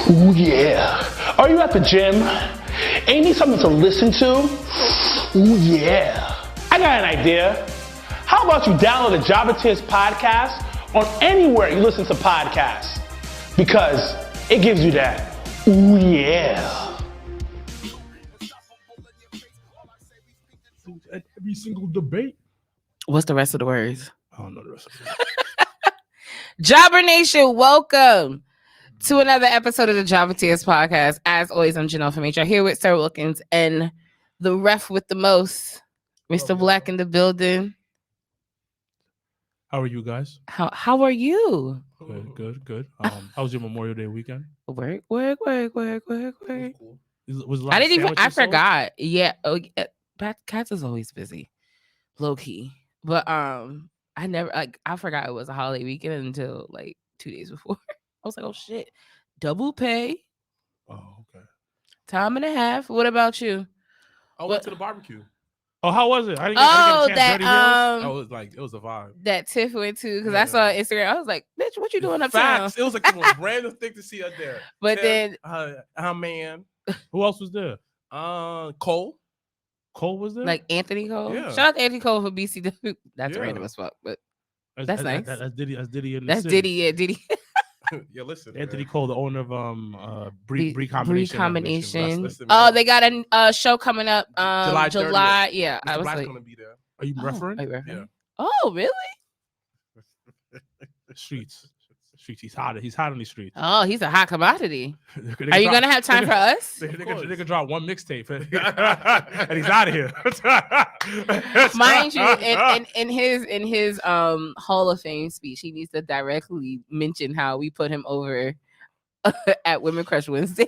Ooh, yeah. Are you at the gym? And you need something to listen to? Ooh, yeah. I got an idea. How about you download the Jobbertears podcast on anywhere you listen to podcasts? Because it gives you that. Ooh, yeah. At every single debate. What's the rest of the words? I don't know the rest of it. Jobber Nation, welcome to another episode of the Jobbertears podcast. As always, I'm Janelle from HR here with Sir Wilkins and the ref with the most, Mr. Black in the building. How are you guys? How are you? Good. How was your Memorial Day weekend? Work. Cool. Was I didn't even. I forgot. Yeah. Oh, yeah. Cats is always busy, low key. But I never I forgot it was a holiday weekend until like 2 days before. I was like, oh shit, double pay. Oh, okay. Time and a half. What about you? I went to the barbecue. Oh, how was it? I didn't get a chance. It was a vibe. That Tiff went to because I saw on Instagram. I was like, bitch, what you doing uptown? Facts. It was like the most random thing to see up there. But Tiff, man. Who else was there? Cole. Cole was there? Like Anthony Cole. Yeah. Shout out to Anthony Cole for BCW. That's random as fuck, but that's nice. That's Diddy. That's Diddy. Yeah, Diddy. Yeah, listen. Anthony Cole, the owner of Bree Combination. Listen, Oh, they got a show coming up. July. 30th. Yeah, Mr. I was Black's like, gonna be there. Are you referring? Yeah. Oh, really? Streets. He's hot on these streets. Oh, he's a hot commodity. Are you gonna have time for us? They could drop one mixtape and he's out of here. Mind you, in his Hall of Fame speech, he needs to directly mention how we put him over at Women Crush Wednesday,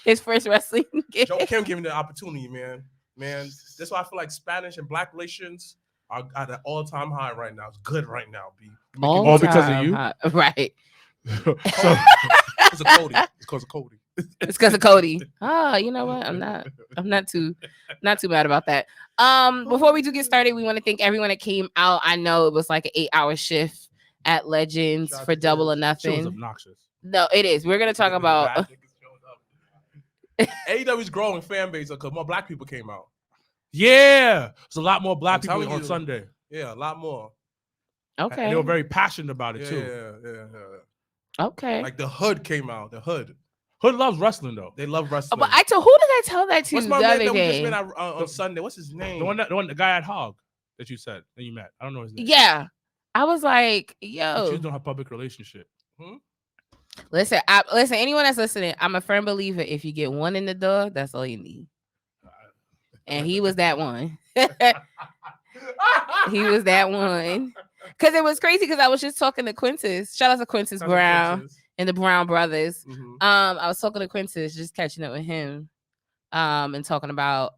his first wrestling game. Joe Kim gave me the opportunity, man. That's why I feel like Spanish and Black relations are at an all-time high right now. It's good right now, B. All because of you, right? So It's because of Cody. It's because of Cody. Oh, you know what? I'm not too mad about that. Before we do get started, we want to thank everyone that came out. I know it was like an 8-hour shift at Legends for Double or Nothing. It was obnoxious. No, it is. We're gonna talk about AEW's growing fan base because more Black people came out. Yeah, there's a lot more Black I'm people telling on you. Sunday. Yeah, a lot more. okay. And they were very passionate about it too. Yeah. Okay. Like the Hood came out. The Hood loves wrestling though. They love wrestling. But who did I tell that to What's the my man other that we just day? met out, on Sunday? What's his name? The guy at Hog that you said that you met. I don't know his name. Yeah. I was like, But yo. you don't have public relationship. Listen, anyone that's listening, I'm a firm believer if you get one in the door, that's all you need. And he was that one. He was that one. Because it was crazy because I was just talking to Quintus. Shout out to Quintus Brown and the Brown brothers. Mm-hmm. I was talking to Quintus, just catching up with him. And talking about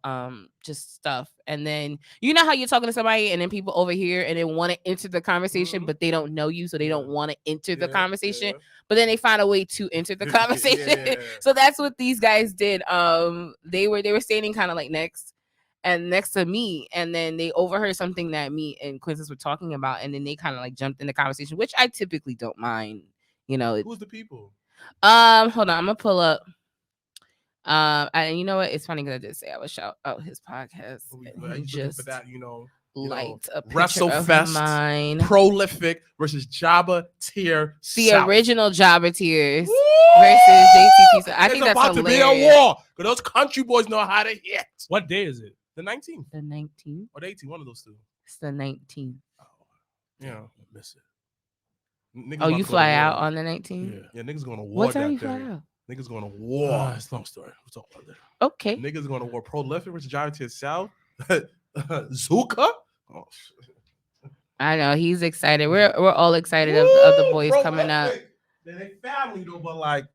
just stuff. And then you know how you're talking to somebody and then people over here and they want to enter the conversation, but they don't know you, so they don't want to enter the conversation. Yeah. But then they find a way to enter the conversation. Yeah. So that's what these guys did. They were standing kind of like next to me, and then they overheard something that me and Quintus were talking about, and then they kind of like jumped in the conversation, which I typically don't mind. You know, Who's the people? Hold on, I'm gonna pull up. And you know what? It's funny because I did say I would shout out his podcast. I used to look for that, liked a picture WrestleFest, of mine. Prolific versus Jobbertears. The South. original Jobbertears Woo! versus JTP. I It's think that's about hilarious. to be a war because those country boys know how to hit. What day is it? The 19th The 19th. or the 18th, one of those two. It's the 19th. Yeah, I miss it. Niggas Oh, about you to go fly to out war. on the 19th? Yeah, niggas going to war What time that you day. fly out? Niggas going to war. It's a long story. We'll talk about that. Okay. Niggas going to war. Prolific versus Jobbertears South. Zuka. Oh, I know he's excited. We're all excited of the boys Prolific. coming up. They're family though, but like,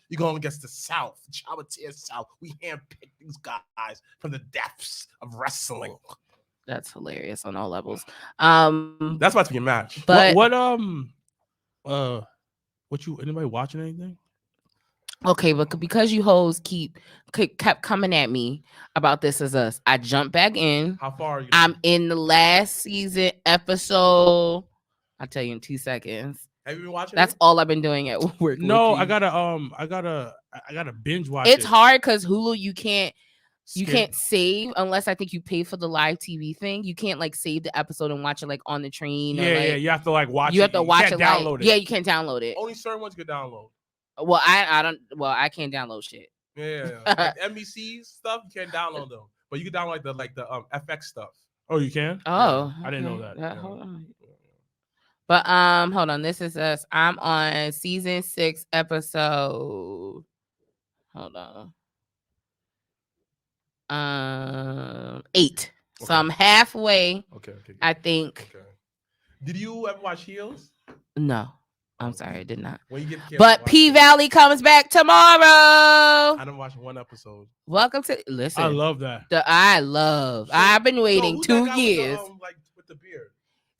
you're going against the South, Jobbertears South. We handpicked these guys from the depths of wrestling. That's hilarious on all levels. That's about to be a match. But Anybody watching anything? okay, but because you hoes kept coming at me about This Is Us, I jumped back in. How far are you? I'm in the last season episode. I'll tell you in 2 seconds. Have you been watching? That's all I've been doing at work. No, Low-key. I gotta binge watch. It's it. hard because Hulu you can't save unless I think you pay for the live TV thing. You can't like save the episode and watch it like on the train. Yeah, or, like, yeah. You have to like watch. You have to watch it. Download it. Yeah, you can't download it. Only certain ones you can download. Well, I don't. Well, I can't download shit. Yeah. Like NBC stuff you can't download them, but you can download the FX stuff. Oh, you can? Oh, I didn't know that. Hold on. But hold on. This is us. I'm on season 6, episode. Hold on. 8. Okay. So I'm halfway. Okay. I think. Okay. Did you ever watch Heels? No. I'm sorry, I did not. When you get but P Valley comes back tomorrow. I didn't watch one episode. Welcome to listen. I love that. I've been waiting 2 years. With the beard.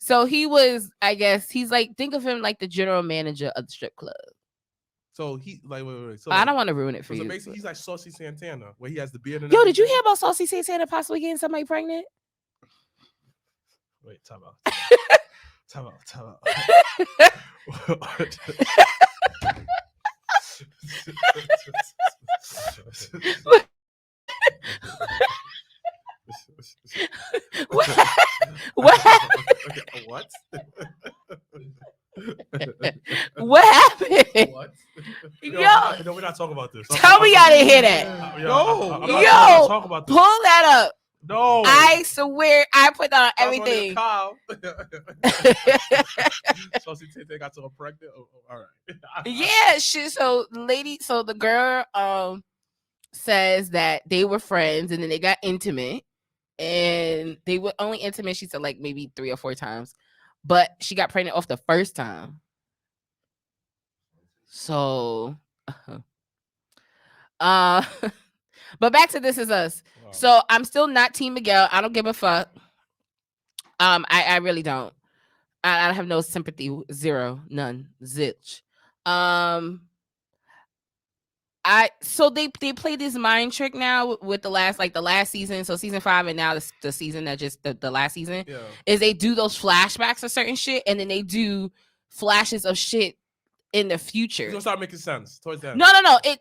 So he was, I guess, he's like, think of him like the general manager of the strip club. So he like wait. So I don't want to ruin it for you. So basically, he's like Saucy Santana, where he has the beard. And Yo, did you hear about Saucy Santana possibly getting somebody pregnant? Wait, time out. What? Okay, what? What happened? What? Yo, no, we're not talking about this. Tell me y'all didn't hear that. Yo, talk about this. Pull that up. No, I swear I put that on everything. So they got so pregnant. Oh, all right. Yeah, shit. So the girl says that they were friends and then they got intimate, and they were only intimate, she said, like maybe 3 or 4 times, but she got pregnant off the first time. So but back to This Is Us. Wow. So I'm still not Team Miguel. I don't give a fuck. I really don't. I have no sympathy. Zero. None. Zilch. So they play this mind trick now with the last season. So season 5 and now the season that just the last season is they do those flashbacks of certain shit and then they do flashes of shit in the future. It's gonna start making sense towards that. No.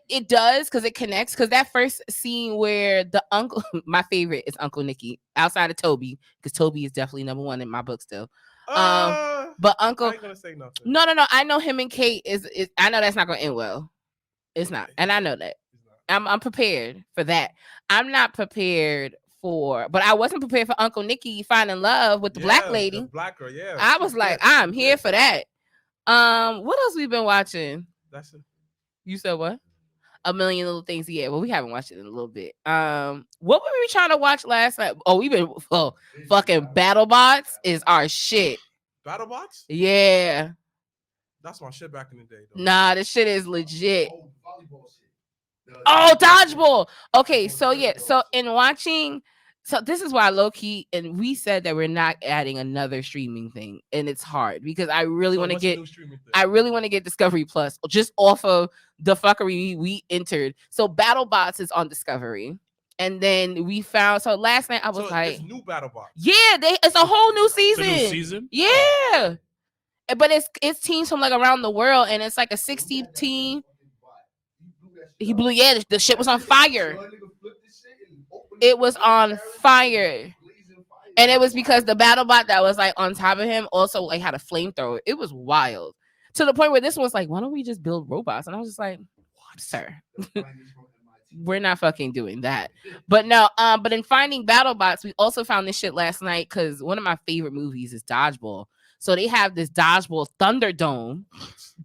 It does because it connects. Because that first scene where the uncle, my favorite is Uncle Nicky, outside of Toby, because Toby is definitely number 1 in my book still. But Uncle, I ain't gonna say nothing. No. I know him and Kate is. I know that's not gonna end well. It's not, and I know that. I'm prepared for that. I'm not prepared but I wasn't prepared for Uncle Nicky finding love with the black lady. The black girl, yeah. I was like, I'm here for that. What else we been watching? That's it. You said what? A Million Little Things. Yeah, well, we haven't watched it in a little bit. What were we trying to watch last night? Oh, we've been fucking BattleBots is our shit. BattleBots? Yeah. That's my shit back in the day, though. Nah, this shit is legit. Oh, dodgeball. Okay, so yeah, so in watching, so this is why low key, and we said that we're not adding another streaming thing, and it's hard because I really want to get Discovery Plus just off of the fuckery we entered. So BattleBots is on Discovery, and then we found. So last night I was like, it's new BattleBots. Yeah, it's a whole new season. It's a new season. Yeah, but it's teams from like around the world, and it's like a 60 team. He blew. Yeah, the shit was on fire. It was on fire, and it was because the BattleBot that was like on top of him also like had a flamethrower. It was wild to the point where this one's like, why don't we just build robots? And I was just like, what, sir? We're not fucking doing that. But no, but in finding BattleBots, we also found this shit last night because one of my favorite movies is Dodgeball. So they have this Dodgeball Thunderdome.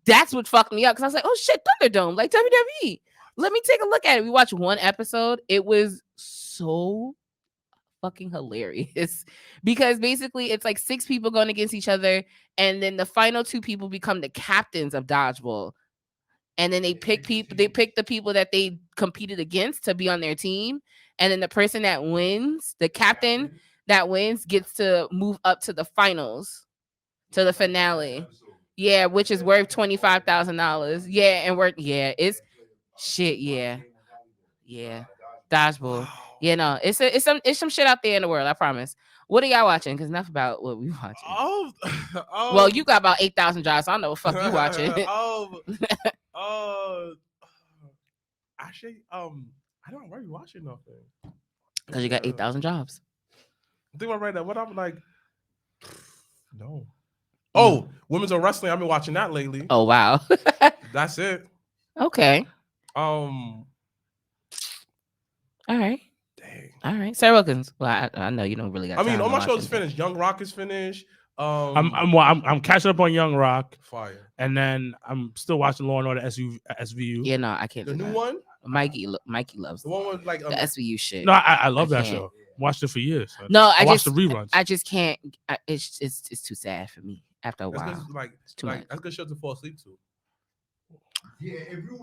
That's what fucked me up because I was like, oh shit, Thunderdome, like WWE. Let me take a look at it. We watched one episode. It was so fucking hilarious because basically it's like 6 people going against each other, and then the final 2 people become the captains of Dodgeball. And then they pick the people that they competed against to be on their team. And then the person that wins, the captain that wins, gets to move up to the finals, to the finale. Yeah, which is worth $25,000. Yeah, it's shit. Yeah. Dodgeball. You know, it's some shit out there in the world, I promise. What are y'all watching? Because enough about what we watching. Oh, well, you got about 8,000 jobs. So I don't know what fuck you watching. Actually, I don't really watching nothing. Because you got 8,000 jobs. I think I'm right now. What I'm like, no. Oh, women's on wrestling. I've been watching that lately. Oh wow. That's it. Okay. All right. Dang. All right. Sarah Wilkins. Well, I know you don't really got. I mean, all my shows finished. Young Rock is finished. I'm catching up on Young Rock. Fire. And then I'm still watching Law and Order SVU. Yeah, no, I can't. The new one. Mikey loves the one with like the SVU shit. No, I love that show. Watched it for years. No, I watched the reruns. I just can't. It's too sad for me after a while. It's too much. That's good show to fall asleep to. Yeah, if you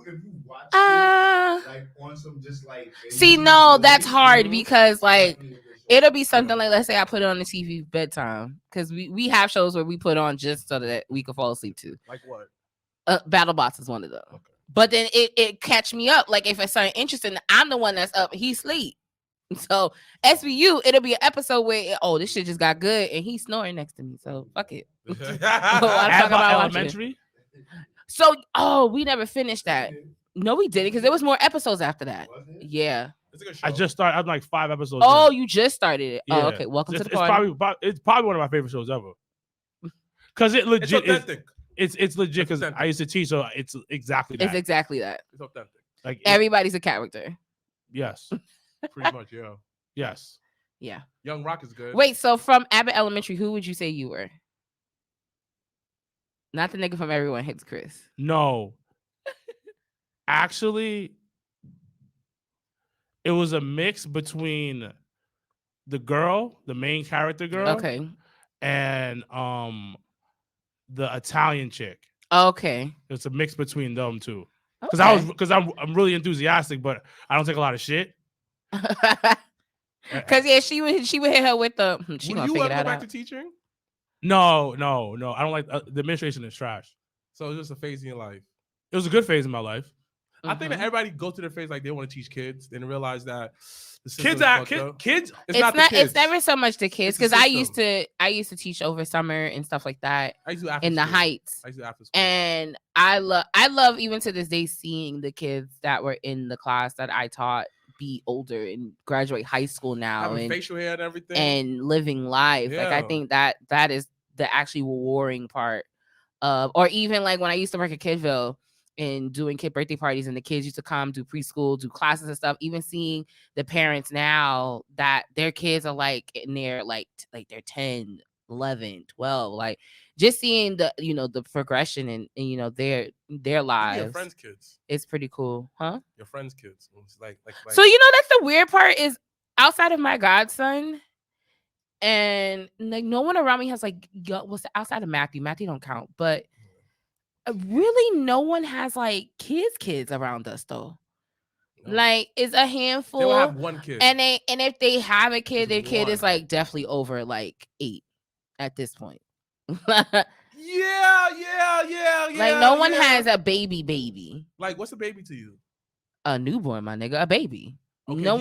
watch it, like on some just like. See, no, that's hard because like it'll be something like, let's say I put it on the TV bedtime because we have shows where we put on just so that we can fall asleep to. Like what? Battle Bots is one of them. Okay. But then it catch me up. Like if it's something interesting, I'm the one that's up. He sleep. So SVU, it'll be an episode where this shit just got good and he's snoring next to me. So fuck it. Elementary. So we never finished that. No, we didn't because there was more episodes after that. Yeah. I just started. I'm like 5 episodes. Oh, you just started it. Yeah. Oh, okay. Welcome to the party. It's probably one of my favorite shows ever. Because it legit. It's authentic. It's legit because I used to teach, so it's exactly that. It's exactly that. It's authentic. Like everybody's a character. Yes. Pretty much, yeah. Yes. Yeah. Young Rock is good. Wait, so from Abbott Elementary, who would you say you were? Not the nigga from Everyone Hates Chris. No. Actually, it was a mix between the girl, the main character girl, okay, and the Italian chick. Okay. It's a mix between them two. Because I'm really enthusiastic, but I don't take a lot of shit. Because she would hit her with the. She Would you ever go back to teaching? No. I don't like the administration is trash. So it's just a phase in your life. It was a good phase in my life. I think that everybody goes to their phase like they want to teach kids. They realize that the kids. It's not the kids. It's never so much the kids because I used to teach over summer and stuff like that. I used to do in the Heights. I used to do after school. And I love even to this day seeing the kids that were in the class that I taught be older and graduate high school now having and facial hair and everything and living life. Yeah. Like I think that is the actually rewarding part of, or even like when I used to work at Kidville and doing kid birthday parties and the kids used to come do preschool, do classes and stuff, even seeing the parents now that their kids are like in their like they're 10, 11, 12, like just seeing the, the progression and their lives. Your friends' kids. It's pretty cool, huh? Your friends' kids. It's like so that's the weird part is outside of my godson and like no one around me has like outside of Matthew don't count, but really no one has like kids around us though. No. Like it's a handful. They'll have one kid. And if they have a kid, their kid is like definitely over like 8 at this point. Yeah. Like no one has a baby. Like what's a baby to you? A newborn, my nigga, a baby. Okay, no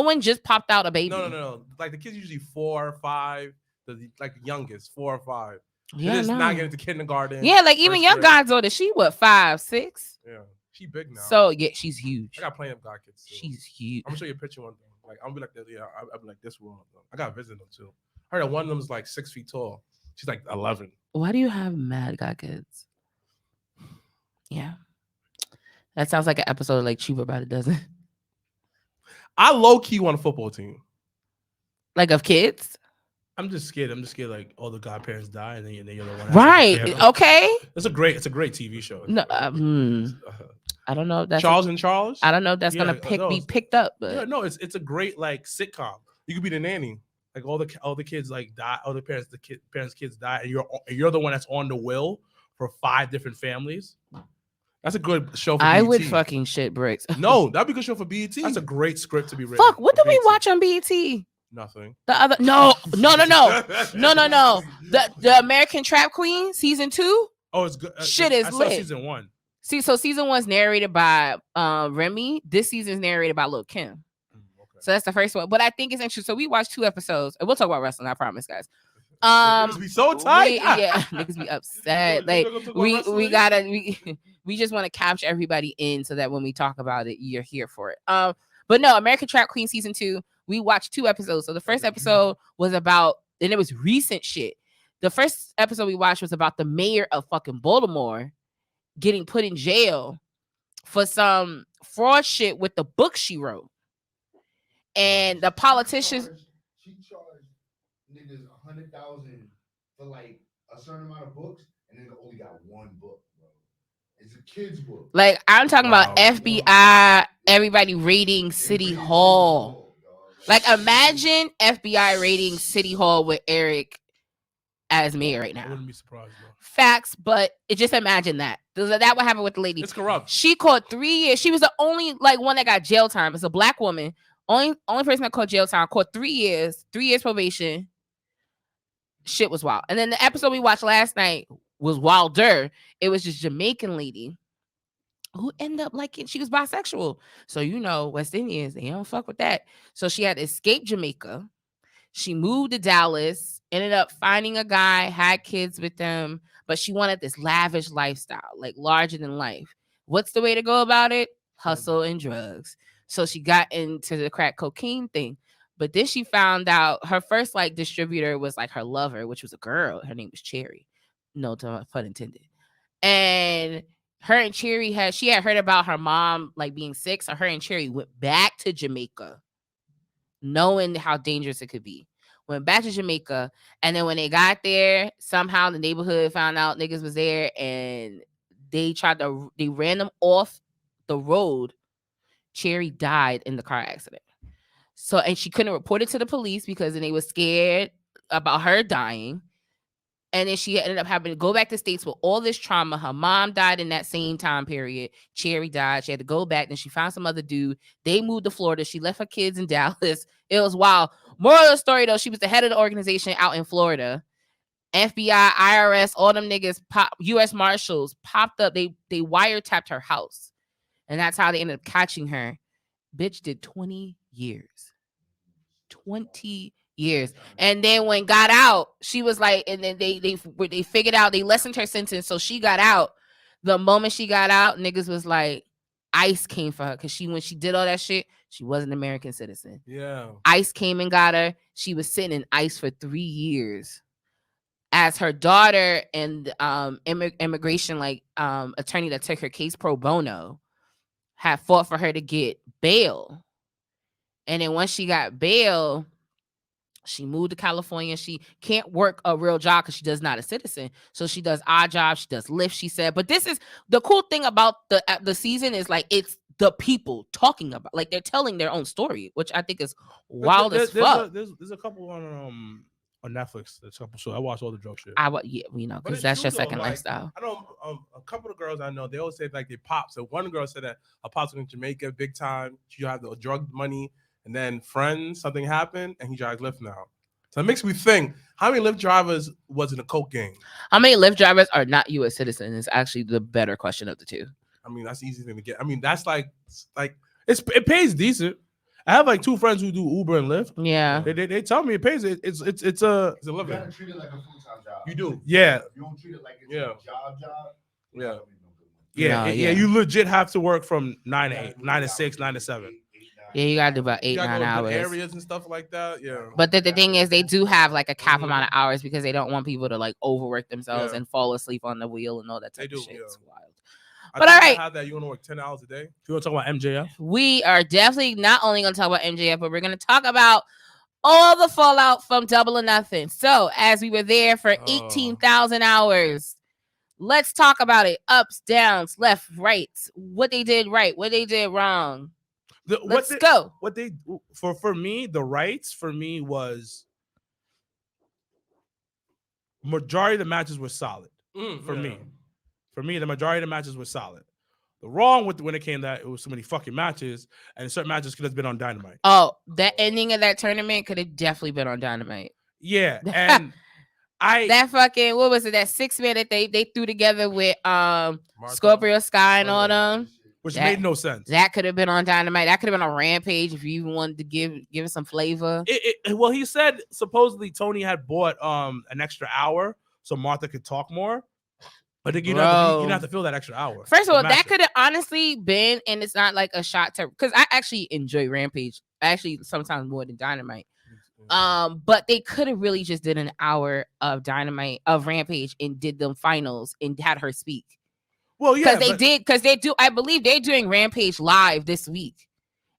one just popped out a baby. No. Like the kids usually 4 or 5. The youngest 4 or 5. Yeah, just not getting to kindergarten. Yeah, like even young God's older. She what 5, 6? Yeah, she big now. So yeah, she's huge. I got plenty of God kids too. She's huge. I'm gonna show you a picture one thing. Like I'm gonna be like this. Yeah, I'll be like this one. I gotta visit them too. I heard that one of them is like 6 feet tall. She's like 11. Why do you have mad God kids? Yeah, that sounds like an episode of like Cheaper by the Dozen. I low key want a football team. Like of kids. I'm just scared. like all the godparents die and then you're the one. Right. Okay. It's a great TV show. No, I don't know if that's Charles and Charles. I don't know if that's gonna be picked up, but yeah, no, it's a great like sitcom. You could be the nanny. Like all the kids like die, all the parents' kids die, and you're the one that's on the will for 5 different families. That's a good show for I BET. would fucking shit bricks. No, that'd be a good show for BET. That's a great script to be written. Fuck, what do we watch on BET? Nothing. The other no. The American Trap Queen season 2. Oh, it's good. Shit is lit. Season 1. See, so season 1's narrated by Remy. This season's narrated by Lil' Kim. Okay. So that's the first one. But I think it's interesting. So we watched 2 episodes, and we'll talk about wrestling. I promise, guys. Niggas be so tight. Yeah, niggas be upset. Like we just want to capture everybody in so that when we talk about it, you're here for it. But no, American Trap Queen season 2. We watched 2 episodes. So the first episode was about, and it was recent shit. The first episode we watched was about the mayor of fucking Baltimore getting put in jail for some fraud shit with the book she wrote. And the politicians. She charged niggas 100,000 for like a certain amount of books, and then only got one book, bro. It's a kid's book. Like, I'm talking about FBI, everybody raiding City Hall. Like, imagine FBI raiding City Hall with Eric as mayor right now. I wouldn't be surprised, though. Facts, but just imagine that. That would happen with the lady. It's corrupt. She caught 3 years. She was the only one that got jail time. It's a black woman. Only person that caught jail time. Caught 3 years. 3 years probation. Shit was wild. And then the episode we watched last night was wilder. It was this Jamaican lady who ended up liking, she was bisexual. So, West Indians, they don't fuck with that. So she had to escape Jamaica. She moved to Dallas, ended up finding a guy, had kids with them, but she wanted this lavish lifestyle, like larger than life. What's the way to go about it? Hustle and drugs. So she got into the crack cocaine thing. But then she found out her first distributor was her lover, which was a girl. Her name was Cherry. No pun intended. And her and Cherry she had heard about her mom being sick. So her and Cherry went back to Jamaica, knowing how dangerous it could be. Went back to Jamaica. And then when they got there, somehow the neighborhood found out niggas was there, and they ran them off the road. Cherry died in the car accident. So, and she couldn't report it to the police because then they were scared about her dying. And then she ended up having to go back to States with all this trauma. Her mom died in that same time period. Cherry died. She had to go back. Then she found some other dude. They moved to Florida. She left her kids in Dallas. It was wild. Moral of the story, though, she was the head of the organization out in Florida. FBI, IRS, all them niggas, U.S. Marshals popped up. They wiretapped her house. And that's how they ended up catching her. Bitch did 20 years. 20 years. And then when got out, she was and then they figured out, they lessened her sentence. So she got out. The moment she got out, niggas was ICE came for her. Because when she did all that shit, she was an American citizen. Yeah. ICE came and got her. She was sitting in ICE for 3 years. As her daughter and immigration attorney that took her case pro bono had fought for her to get bail. And then once she got bail, she moved to California. She can't work a real job because she does not a citizen. So she does odd jobs. She does Lyft, she said. But this is the cool thing about the season is it's the people talking about, they're telling their own story, which I think is wild as fuck. There's a couple on Netflix. There's a couple shows. I watch all the drug shit. Because that's your second lifestyle. I know a couple of girls I know, they always say they pop. So one girl said that her pops was in Jamaica big time. She had the drug money. And then friends, something happened, and he drives Lyft now. So it makes me think, how many Lyft drivers was in a coke gang? How many Lyft drivers are not U.S. citizens is actually the better question of the two. I mean, that's the easy thing to get. I mean, that's it pays decent. I have 2 friends who do Uber and Lyft. Yeah. They tell me it pays. It's a living. You gotta treat it like a full-time job. You do. Yeah. You don't treat it like it's a job. Yeah. Yeah. You legit have to work from 9 to 8, 9 to 6, 9 to 7. Yeah, you gotta do about 8-9 hours. Areas and stuff like that. Yeah. But the thing is, they do have a cap amount of hours because they don't want people to overwork themselves and fall asleep on the wheel and all that type of shit. It's wild. But all right, have that. You want to work 10 hours a day? You want to talk about MJF? We are definitely not only going to talk about MJF, but we're going to talk about all the fallout from Double or Nothing. So, as we were there for 18,000 hours, let's talk about it. Ups, downs, left, right. What they did right, what they did wrong. Let's go. What they for me, the rights for me was majority of the matches were solid for me. For me, the majority of the matches were solid. The wrong with when it came that it was so many fucking matches, and certain matches could have been on Dynamite. Oh, that ending of that tournament could have definitely been on Dynamite. Yeah, and that fucking, what was it? That 6-man that they threw together with Scorpio Sky and all them. which made no sense. That could have been on Dynamite. That could have been on Rampage if you even wanted to give it some flavor. Well, he said supposedly Tony had bought an extra hour so Martha could talk more. I think you don't have to fill that extra hour. First of all, that could have honestly been, and it's not like a shot to, because I actually enjoy Rampage. Actually, sometimes more than Dynamite. But they could have really just did an hour of Dynamite of Rampage and did them finals and had her speak. Well, yeah, because they do. I believe they're doing Rampage live this week,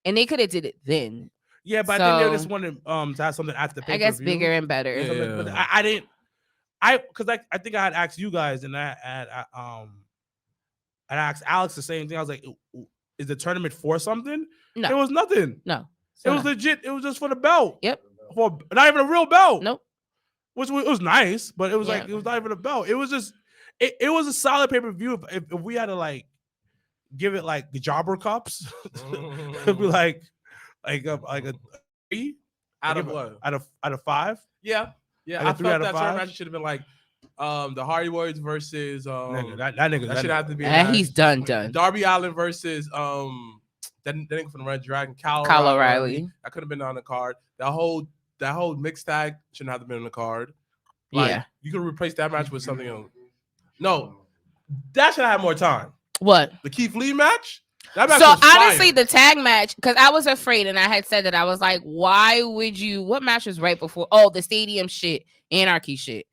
and they could have did it then. Yeah, but I think they just wanted to have something after the pay-per-view. I guess bigger and better. Yeah. But I didn't. I think I had asked you guys, and I asked Alex the same thing. I was like, "Is the tournament for something?" No, it was nothing. No, it was legit. It was just for the belt. Yep. For not even a real belt. Nope. Which it was nice, but it was like it was not even a belt. It was just it was a solid pay-per-view. If we had to like give it like the Jobber Cups, it'd be like a 3 out of what? Out of 5. Yeah. Like I felt that match should have been like the Hardy Boys versus that nigga. That should have to be. He's done. Darby Allin versus that nigga from the Red Dragon, Kyle O'Reilly. That could have been on the card. That whole mixed tag shouldn't have been on the card. Like, you could replace that match with something else. No, that should have more time. What? The Keith Lee match? That match so was fire. honestly, the tag match, because I was afraid, and I had said that I was like, why would you? What match was right before? Oh, the stadium shit, Anarchy shit.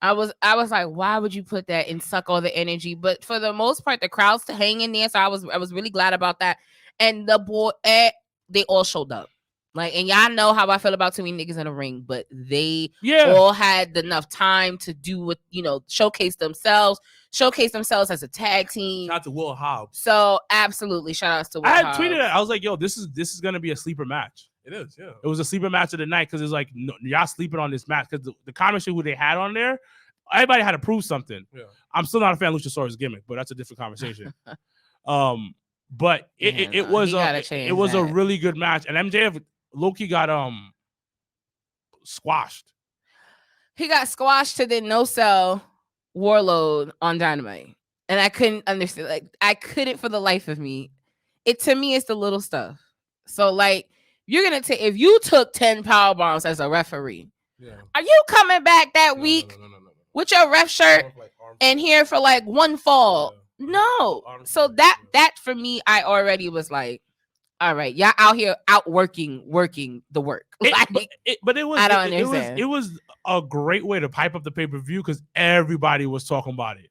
I was like, why would you put that and suck all the energy? But for the most part, the crowd's hang in there, so I was really glad about that. And the boy, they all showed up. Like, and y'all know how I feel about too many niggas in the ring, but they all had enough time to do what, showcase themselves as a tag team. Shout out to Will Hobbs. So absolutely, shout outs to Will Hobbs. I had tweeted it. I was like, yo, this is gonna be a sleeper match. It is, yeah. It was a sleeper match of the night because it's like y'all sleeping on this match because the commentary who they had on there, everybody had to prove something. Yeah. I'm still not a fan of Luchasaurus gimmick, but that's a different conversation. But it was a really good match, and MJF Loki got squashed. He got squashed to the no-sell Warlord on Dynamite, and I couldn't understand. Like, I couldn't for the life of me. To me, it's the little stuff. So, like, you're gonna take if you took 10 power bombs as a referee, are you coming back that week with your ref shirt and here for like one fall? No. So that for me, I already was like, all right, y'all out here working the work. But it was. I don't understand. It was a great way to pipe up the pay-per-view because everybody was talking about it.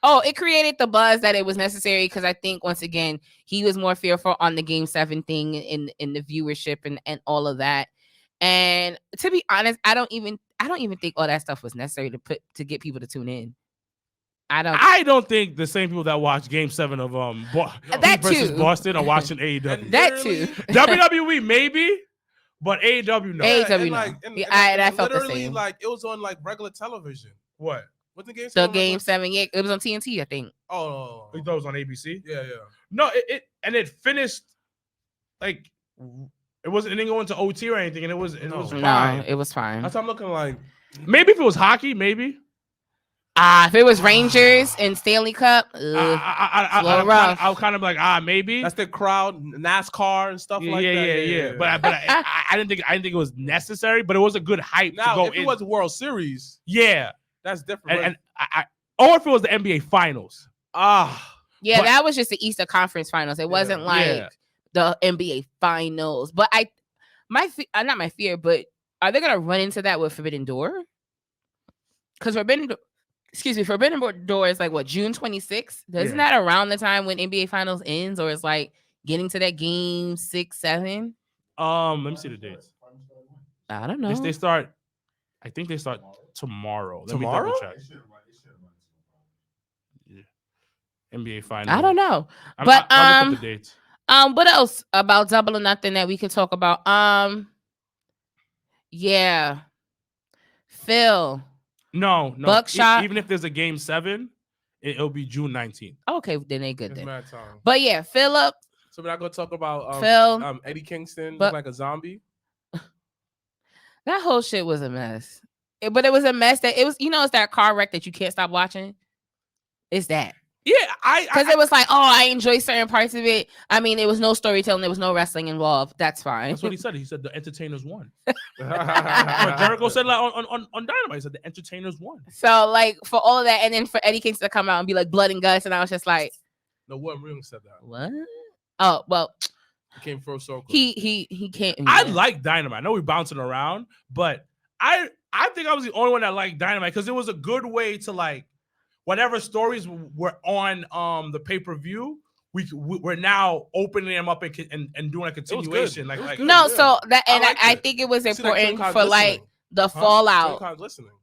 Oh, it created the buzz that it was necessary because I think once again he was more fearful on the Game 7 thing in the viewership and all of that. And to be honest, I don't even think all that stuff was necessary to get people to tune in. I don't think the same people that watch Game 7 of that versus too. Boston are watching AEW. That too. WWE maybe, but AEW no. AEW no. I felt the same. Like it was on like regular television. What? What the Game 7? The Game 7, yeah, it was on TNT, I think. Oh, you thought it was on ABC? Yeah. No, it finished like it didn't go into OT or anything, and it was fine. No, it was fine. That's what I'm looking like. Maybe if it was hockey, maybe. If it was Rangers and Stanley Cup, I'll kind of like maybe that's the crowd, NASCAR and stuff like that. Yeah. But I didn't think it was necessary, but it was a good hype now, to go if it was the World Series, that's different. Or if it was the NBA Finals, that was just the Eastern Conference Finals. It wasn't like the NBA Finals. But not my fear, but are they gonna run into that with Forbidden Door? Because Forbidden Door is like what, June 26th? Isn't that around the time when NBA Finals ends, or it's like getting to that game 6, 7? Let me see the dates. I don't know. They start. I think they start tomorrow. Tomorrow? Let me double check. NBA Finals. I don't know. I'll look up the dates. What else about Double or Nothing that we can talk about? Phil. No. Buckshot. Even if there's a Game 7, it'll be June 19th. Okay, then they good then. Mad time. But yeah, Philip. So we're not gonna talk about Phil. Eddie Kingston look like a zombie. That whole shit was a mess. But it was a mess that it was. It's that car wreck that you can't stop watching. It's that. Yeah, because it was like, oh, I enjoy certain parts of it. I mean, there was no storytelling, there was no wrestling involved. That's fine. That's what he said. He said the entertainers won. Jericho said like on Dynamite, he said the entertainers won. So like for all of that, and then for Eddie Kingston to come out and be like blood and guts, and I was just like, no, William Regal said that. what? Oh well, He came full circle. He can't. Yeah. I like Dynamite. I know we're bouncing around, but I think I was the only one that liked Dynamite because it was a good way to like whatever stories were on the pay-per-view. We're now opening them up and doing a continuation. Like no, so that and I I think it was important for listening. like the fallout,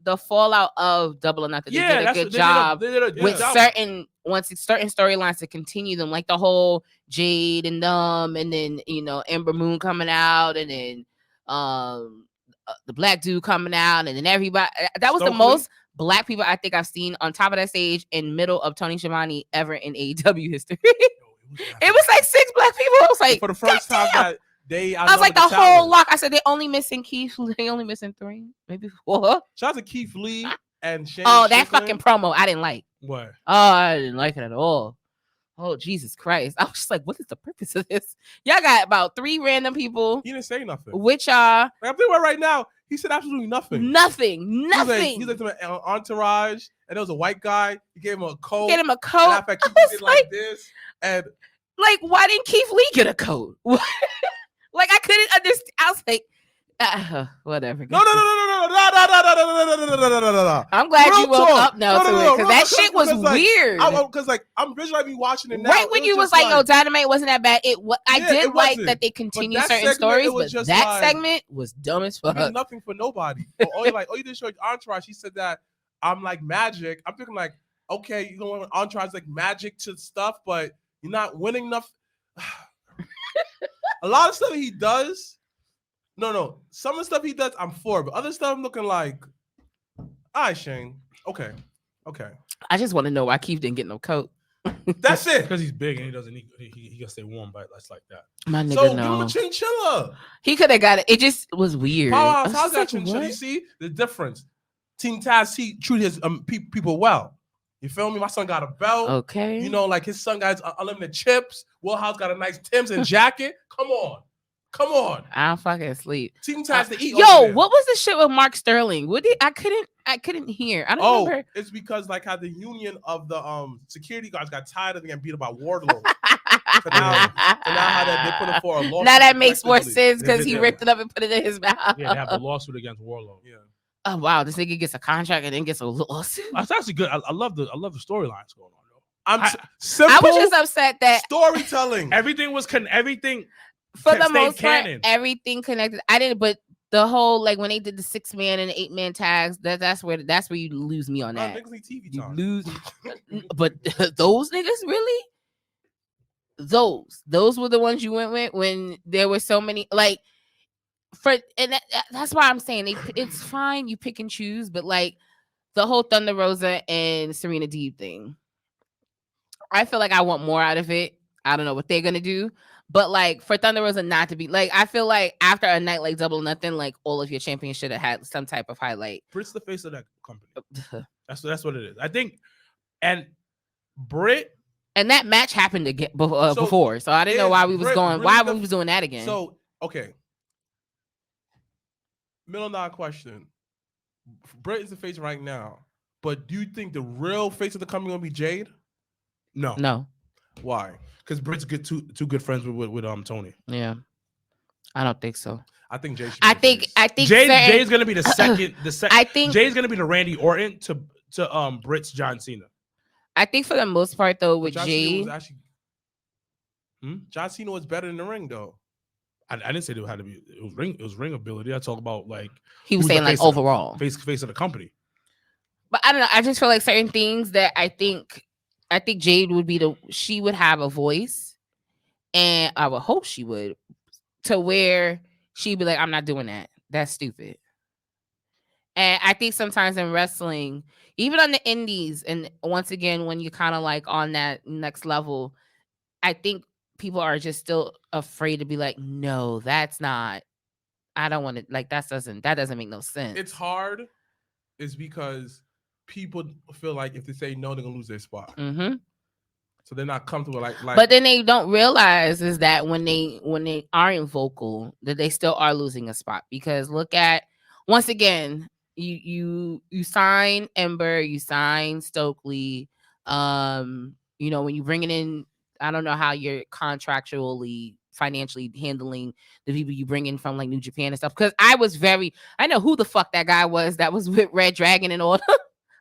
the fallout of Double or Nothing. They did a good job with certain storylines to continue them, like the whole Jade and and then Ember Moon coming out, and then the black dude coming out, and then everybody. That was the most black people I think I've seen on top of that stage in middle of Tony Schiavone ever in AEW history. It was like 6 black people. I was like, for the first time that I was like the whole lock. I said they only missing Keith. They only missing 3, maybe 4. Shout out to Keith Lee and Shane. Oh, that fucking promo I didn't like. What? Oh, I didn't like it at all. Oh, Jesus Christ. I was just like, what is the purpose of this? Y'all got about 3 random people. He didn't say nothing. Which are I'm thinking about right now. He said absolutely nothing. Nothing. He's like to an entourage, and there was a white guy. He gave him a coat. Get him a coat. And I did like this, and like, why didn't Keith Lee get a coat? Like, I couldn't understand. I was like, whatever. No. I'm glad you woke up now to it, because that shit was weird. Because like I'm visually watching it now. Right when you was like, "Yo, Dynamite wasn't that bad." I did like that they continue certain stories, but that segment was dumb as fuck. Nothing for nobody. You did show Entourage. He said that I'm like magic. I'm thinking like, okay, you going Entourage like magic to stuff, but you're not winning enough. A lot of stuff he does. No. Some of the stuff he does, I'm for, but other stuff I'm looking like, all right, Shane. Okay. I just want to know why Keith didn't get no coat. That's it. Because he's big and he doesn't. He gotta stay warm, but that's like that. My nigga, so no. give him a chinchilla. He could have got it. It just was weird. How's that chinchilla? You see the difference. Team Taz, he treated his people well. You feel me? My son got a belt. Okay. Like his son got unlimited chips. Will House got a nice Tim's and jacket. Come on. I'm fucking asleep. Team Taz to eat. Yo, what was the shit with Mark Sterling? I couldn't hear. I don't remember. It's because like how the union of the security guards got tired of getting beat up by Wardlow. so now how they put him for a lawsuit. Now that makes more sense because he ripped it up and put it in his mouth. Yeah, they have a lawsuit against Wardlow. Yeah. Oh wow, this nigga gets a contract and then gets a lawsuit. That's actually good. I love the storylines going on though. I was just upset that storytelling. Everything for the most canon. Part, everything connected. I didn't, but the whole like when they did the 6-man and 8-man tags, that's where you lose me on that. You lose, but those niggas really. Those were the ones you went with when there were so many like. That's why I'm saying it's fine. You pick and choose, but like the whole Thunder Rosa and Serena Deeb thing, I feel like I want more out of it. I don't know what they're gonna do, but like for Thunder Rosa not to be like, I feel like after a night like Double or Nothing, like all of your champions should have had some type of highlight. Britt's the face of that company. That's what it is. I think, and Britt. And that match happened to get before, so I didn't know why we was going. Why we was doing that again? So okay. $1 million question. Britt is the face right now, but do you think the real face of the company gonna be Jade? No. Why? Because Britt's too good friends with Tony. Yeah, I don't think so. I think Jade. I think Jay's gonna be the second. I think Jay's gonna be the Randy Orton to Britt's John Cena. I think for the most part though with Jade, John Cena was better in the ring though. I didn't say it had to be. It was ring ability. I talk about like he was saying like overall face of the company. But I don't know. I just feel like certain things that I think Jade would be she would have a voice, and I would hope she would, to where she'd be like, I'm not doing that. That's stupid. And I think sometimes in wrestling, even on the indies, and once again when you're kind of like on that next level, I think people are just still afraid to be like, no, that's not. I don't want to like that doesn't make no sense. It's hard, is because people feel like if they say no, they're gonna lose their spot. Mm-hmm. So they're not comfortable. Like. But then they don't realize is that when they aren't vocal, that they still are losing a spot. Because look at once again, you sign Ember, you sign Stokely. When you bring it in, I don't know how you're contractually, financially handling the people you bring in from like New Japan and stuff. Because I know who the fuck that guy was that was with Red Dragon and all.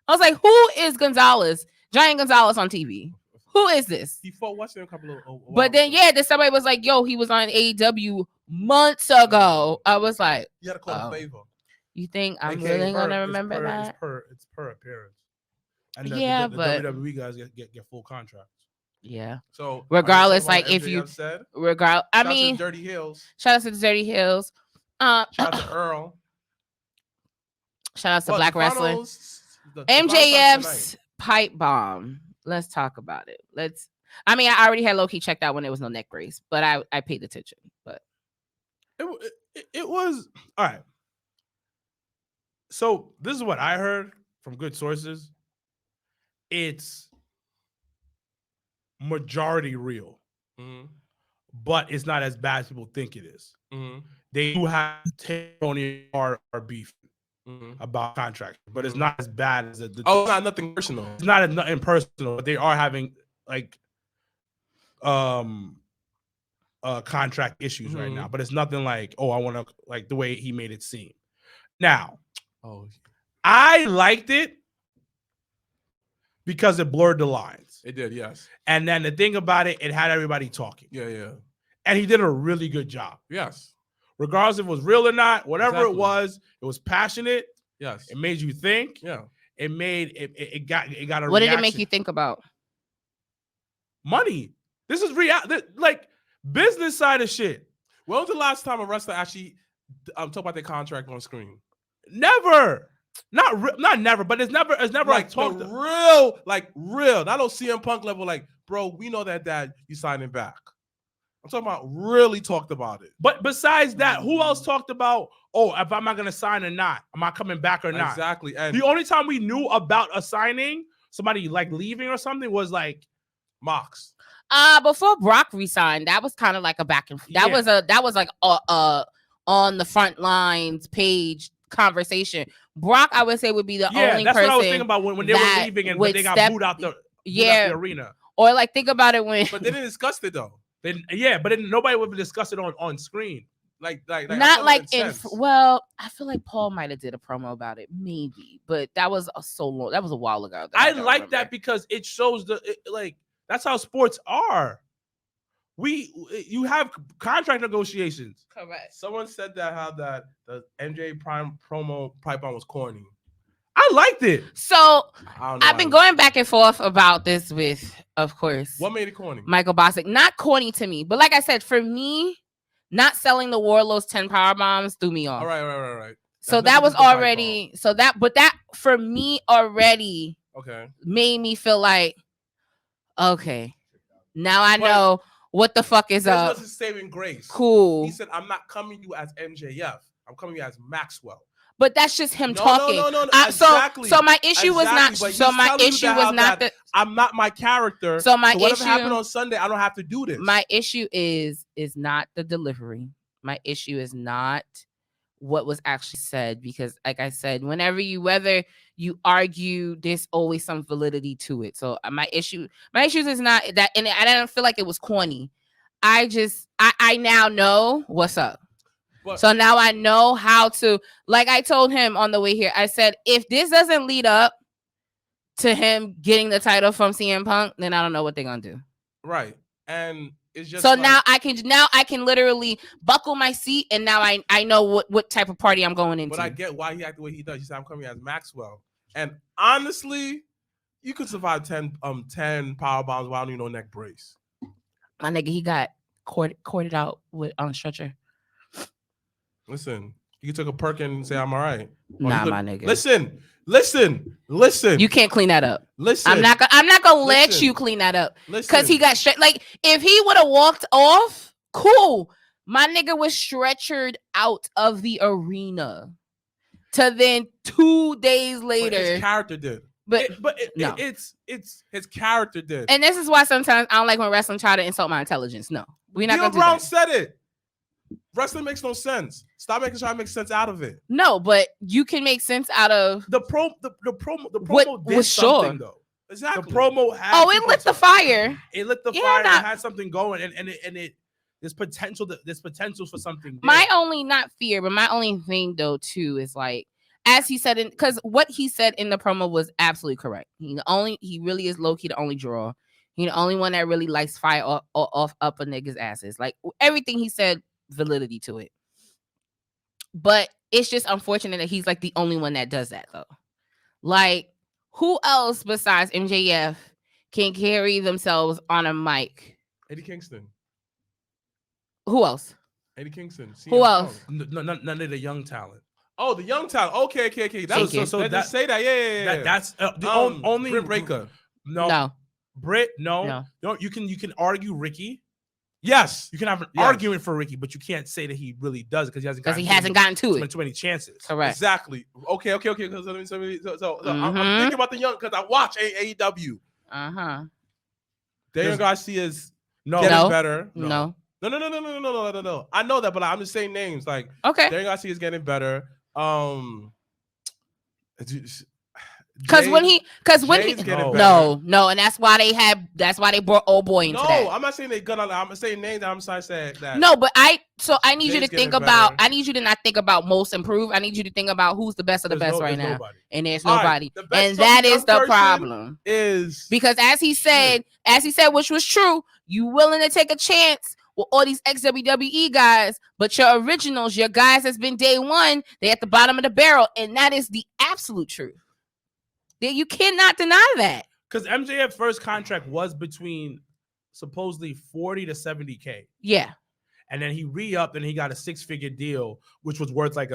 I was like, who is Gonzalez? Giant Gonzalez on TV. Who is this? He fought Western a couple of. But then then somebody was like, "Yo, he was on AEW months ago." I was like, "You gotta call a favor." You think I'm really gonna remember that? It's per appearance. And the WWE guys get full contracts. Yeah. So regardless, like if you said, I mean, Dirty Hills. Shout out to the Dirty Hills. Shout out to Earl. Shout out to Black Wrestling. MJF's pipe bomb. Let's talk about it. I I already had low-key checked out when there was no neck brace, but I paid attention. But it was all right. So this is what I heard from good sources. It's majority real, but it's not as bad as people think it is. They do have Tony our beef about contract, but it's not as bad as it's not nothing personal. It's not nothing personal, but they are having like contract issues right now. But it's nothing like, I want to like the way he made it seem. Now, I liked it because it blurred the lines. It did, yes. And then the thing about it had everybody talking. Yeah. And he did a really good job. Yes. Regardless if it was real or not, whatever it was passionate. Yes. It made you think. Yeah. It made it got a What reaction. did it make you think about? Money. This is like business side of shit. When was the last time a wrestler actually talk about their contract on screen? Never. Not never, but it's never like talked real. Not on CM Punk level, like, bro, we know that you signing back. I'm talking about really talked about it. But besides that, who else talked about, if I'm not going to sign or not? Am I coming back or not? Exactly. And the only time we knew about a signing, somebody like leaving or something, was like Mox. Before Brock resigned, that was kind of like a back and that was like on the front lines page conversation. Brock, I would say, would be the only that's person what I was thinking about when they were leaving and when they got booed out the arena. Or like think about it when, but they didn't discuss it though. But nobody would discuss it on screen. Like not like I feel like Paul might have did a promo about it, maybe, but that was so long. That was a while ago. I like that because it shows that's how sports are. You have contract negotiations. Correct. Someone said how the MJ Prime promo pipe bomb was corny. I liked it. So I've been going back and forth about this with, of course, what made it corny? Michael Bosick. Not corny to me, but like I said, for me, not selling the Warlord's 10 power bombs threw me off. All right. So that was already but that for me already made me feel like, okay, now I know what the fuck is up. This was his saving grace. Cool. He said, "I'm not coming to you as MJF. I'm coming to you as Maxwell." But that's just him talking. No. Exactly. So my issue was not. So my issue was not that I'm not my character. So my whatever issue happened on Sunday, I don't have to do this. My issue is not the delivery. My issue is not what was actually said, because, like I said, whether you argue, there's always some validity to it. So my issues is not that, and I don't feel like it was corny. I now know what's up. So now I know how to, like I told him on the way here, I said, if this doesn't lead up to him getting the title from CM Punk, then I don't know what they're going to do. Right. And it's just so now I can literally buckle my seat, and now I know what type of party I'm going into. But I get why he acted the way he does. He said, I'm coming as Maxwell. And honestly, you could survive 10 power bombs without no neck brace. My nigga, he got corded out on stretcher. Listen, you took a perk and say I'm all right. Nah, my nigga. Listen. You can't clean that up. Listen. I'm not gonna let you clean that up. Because he got like, if he would have walked off, cool. My nigga was stretchered out of the arena. To then 2 days later, his character did. No. It's his character did. And this is why sometimes I don't like when wrestling try to insult my intelligence. No, we're not going to do Brown that. said it. Wrestling makes no sense. Stop trying to make sense out of it. No, but you can make sense out of the promo. The promo what did was something sure. though. Exactly. The promo had. Oh, it lit the fire. It lit the Yeah, fire. not- And had something going, and it. There's potential. There's potential for something. There. My only not fear, but my only thing though too is like, as he said in, because what he said in the promo was absolutely correct. He really is low key the only draw. He the only one that really likes fire off up a nigga's asses. Like everything he said, validity to it. But it's just unfortunate that he's like the only one that does that though. Like who else besides MJF can carry themselves on a mic? Eddie Kingston. Who else? Eddie Kingston. Who else? None of the young talent. Oh, the young talent. Okay. Thank you. So that say that. Yeah. That's the only Britt Breaker. No. Britt, no. You can argue Ricky. Yes, you can have an argument for Ricky, but you can't say that he really does it because he hasn't gotten to it too many chances. Correct. Exactly. Okay. So I'm thinking about the young because I watch AEW. Daniel Garcia's getting better. No. I know that, but I'm just saying names. Like, okay, Daniel Garcia is getting better. Because when he no, and that's why they brought old boy into that. No, I'm not saying they're gonna. I'm saying names. I'm sorry saying that. No, but I need you to think about. Better. I need you to not think about most improved. I need you to think about who's the best of the best right now. Nobody. And there's nobody. Right, and that is the problem. Is because as he said, which was true, you willing to take a chance with all these ex-WWE guys, but your originals, your guys that's been day one, they at the bottom of the barrel, and that is the absolute truth. You cannot deny that. Because MJF's first contract was between supposedly 40 to 70K. Yeah. And then he re-upped and he got a 6-figure deal, which was worth like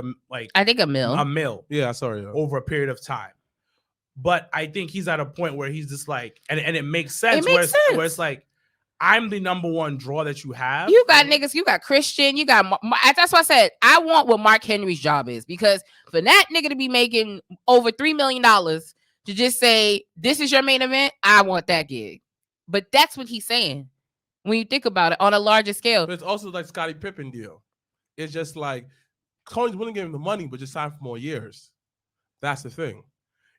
I think a mil. A mil. Yeah, sorry. Over a period of time. But I think he's at a point where he's just like, and it makes sense. It makes sense. Where it's like, I'm the number one draw that you have. You got niggas, you got Christian, you got. That's why I said I want what Mark Henry's job is, because for that nigga to be making over $3 million to just say this is your main event, I want that gig. But that's what he's saying when you think about it on a larger scale. But it's also like Scottie Pippen deal. It's just like Tony's willing to give him the money, but just sign for more years. That's the thing.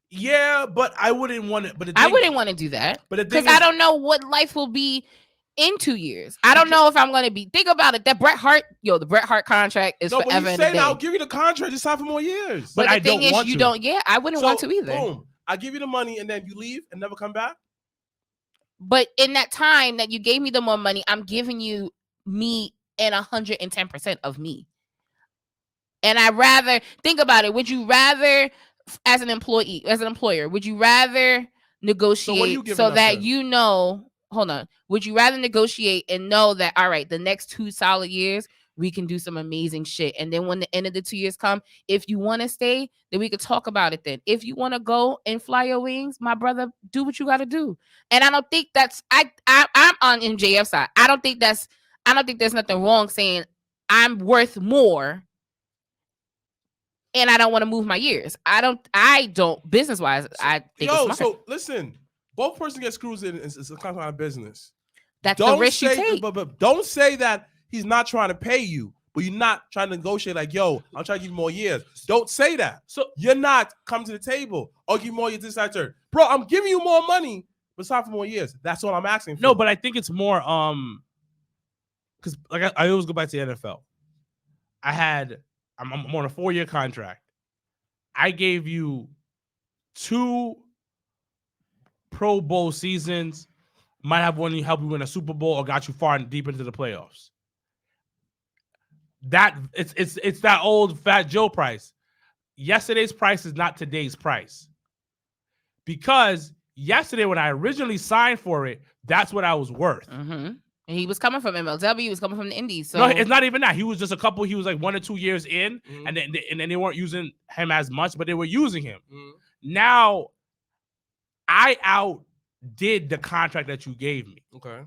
Yeah, but I wouldn't want it. I wouldn't want to do that. But because I don't know what life will be in 2 years. I don't know if I'm going to be. Think about it. That Bret Hart, the Bret Hart contract is forever. But you say I'll give you the contract, just sign for more years. But the thing is, you don't. Yeah, I wouldn't want to either. Boom. I give you the money and then you leave and never come back. But in that time that you gave me the more money, I'm giving you me and 110% of me. And I rather think about it. Would you rather, as an employer, would you rather negotiate so that you know? Hold on. Would you rather negotiate and know that, all right, the next 2 solid years, we can do some amazing shit. And then when the end of the 2 years come, if you want to stay, then we could talk about it then. If you want to go and fly your wings, my brother, do what you got to do. And I don't think that's, I'm on MJF's side. I don't think there's nothing wrong saying I'm worth more and I don't want to move my years. I don't business wise. I think it's smart. So listen, both person get screws in. It's a kind of business. That's the risk you take. But don't say that he's not trying to pay you, but you're not trying to negotiate like, yo, I'm trying to give you more years. Don't say that. So you're not coming to the table or give more years this, that, third. Bro, I'm giving you more money, but sign for more years. That's all I'm asking for. No, but I think it's more because like I always go back to the NFL. I'm on a 4-year contract. I gave you 2 Pro Bowl seasons, might have one help you win a Super Bowl or got you far and deep into the playoffs. That it's that old Fat Joe price. Yesterday's price is not today's price. Because yesterday when I originally signed for it, that's what I was worth. Mm-hmm. And he was coming from MLW, he was coming from the Indies. So no, it's not even that. He was just he was like 1 or 2 years in, and then they weren't using him as much, but they were using him. Now I outdid the contract that you gave me. Okay.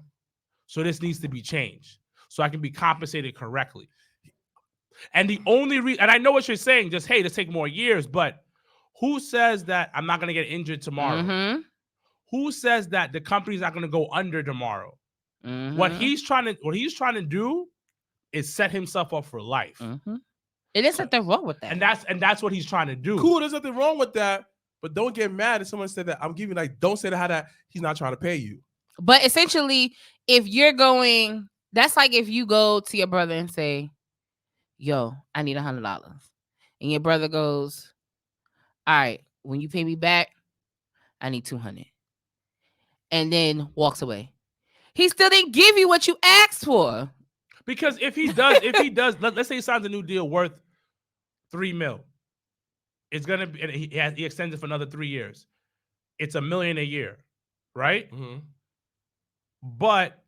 So this needs to be changed so I can be compensated correctly. And the only reason, and I know what you're saying, just, hey, let's take more years, but Who says that I'm not gonna get injured tomorrow? Mm-hmm. Who says that the company's not gonna go under tomorrow? Mm-hmm. What he's trying to do is set himself up for life. Mm-hmm. It is nothing wrong with that. And that's what he's trying to do. Cool, there's nothing wrong with that. But don't get mad if someone said that. I'm giving don't say that he's not trying to pay you. But essentially, if you're going, that's like if you go to your brother and say, yo, I need $100. And your brother goes, all right, when you pay me back, I need 200. And then walks away. He still didn't give you what you asked for. Because if he does, let's say he signs a new deal worth $3 million. It's gonna be, and he extends it for another 3 years. It's $1 million a year, right? Mm-hmm. But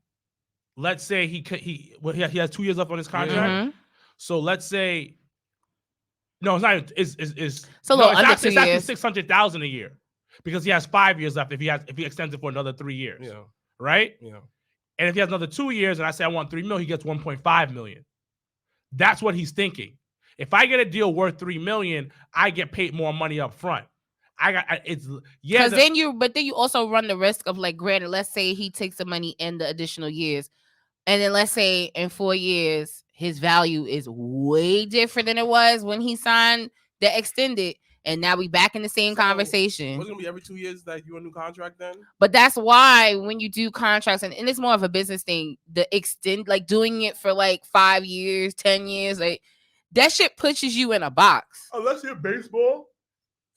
let's say he has 2 years left on his contract. Mm-hmm. So let's say, no, it's not. It's a little under 2 it's actually years. $600,000 a year because he has 5 years left. If he extends it for another 3 years, Yeah. right? Yeah. And if he has another 2 years, and I say I want $3 million, he gets $1.5 million. That's what he's thinking. If I get a deal worth $3 million, I get paid more money up front. Because then you also run the risk of, like, granted, let's say he takes the money in the additional years, and then let's say in 4 years his value is way different than it was when he signed the extended, and now we back in the same conversation. What's gonna be every 2 years that you a new contract then? But that's why when you do contracts, and it's more of a business thing, the extend, like doing it for like 5 years, 10 years, like that shit pushes you in a box. Unless you're baseball,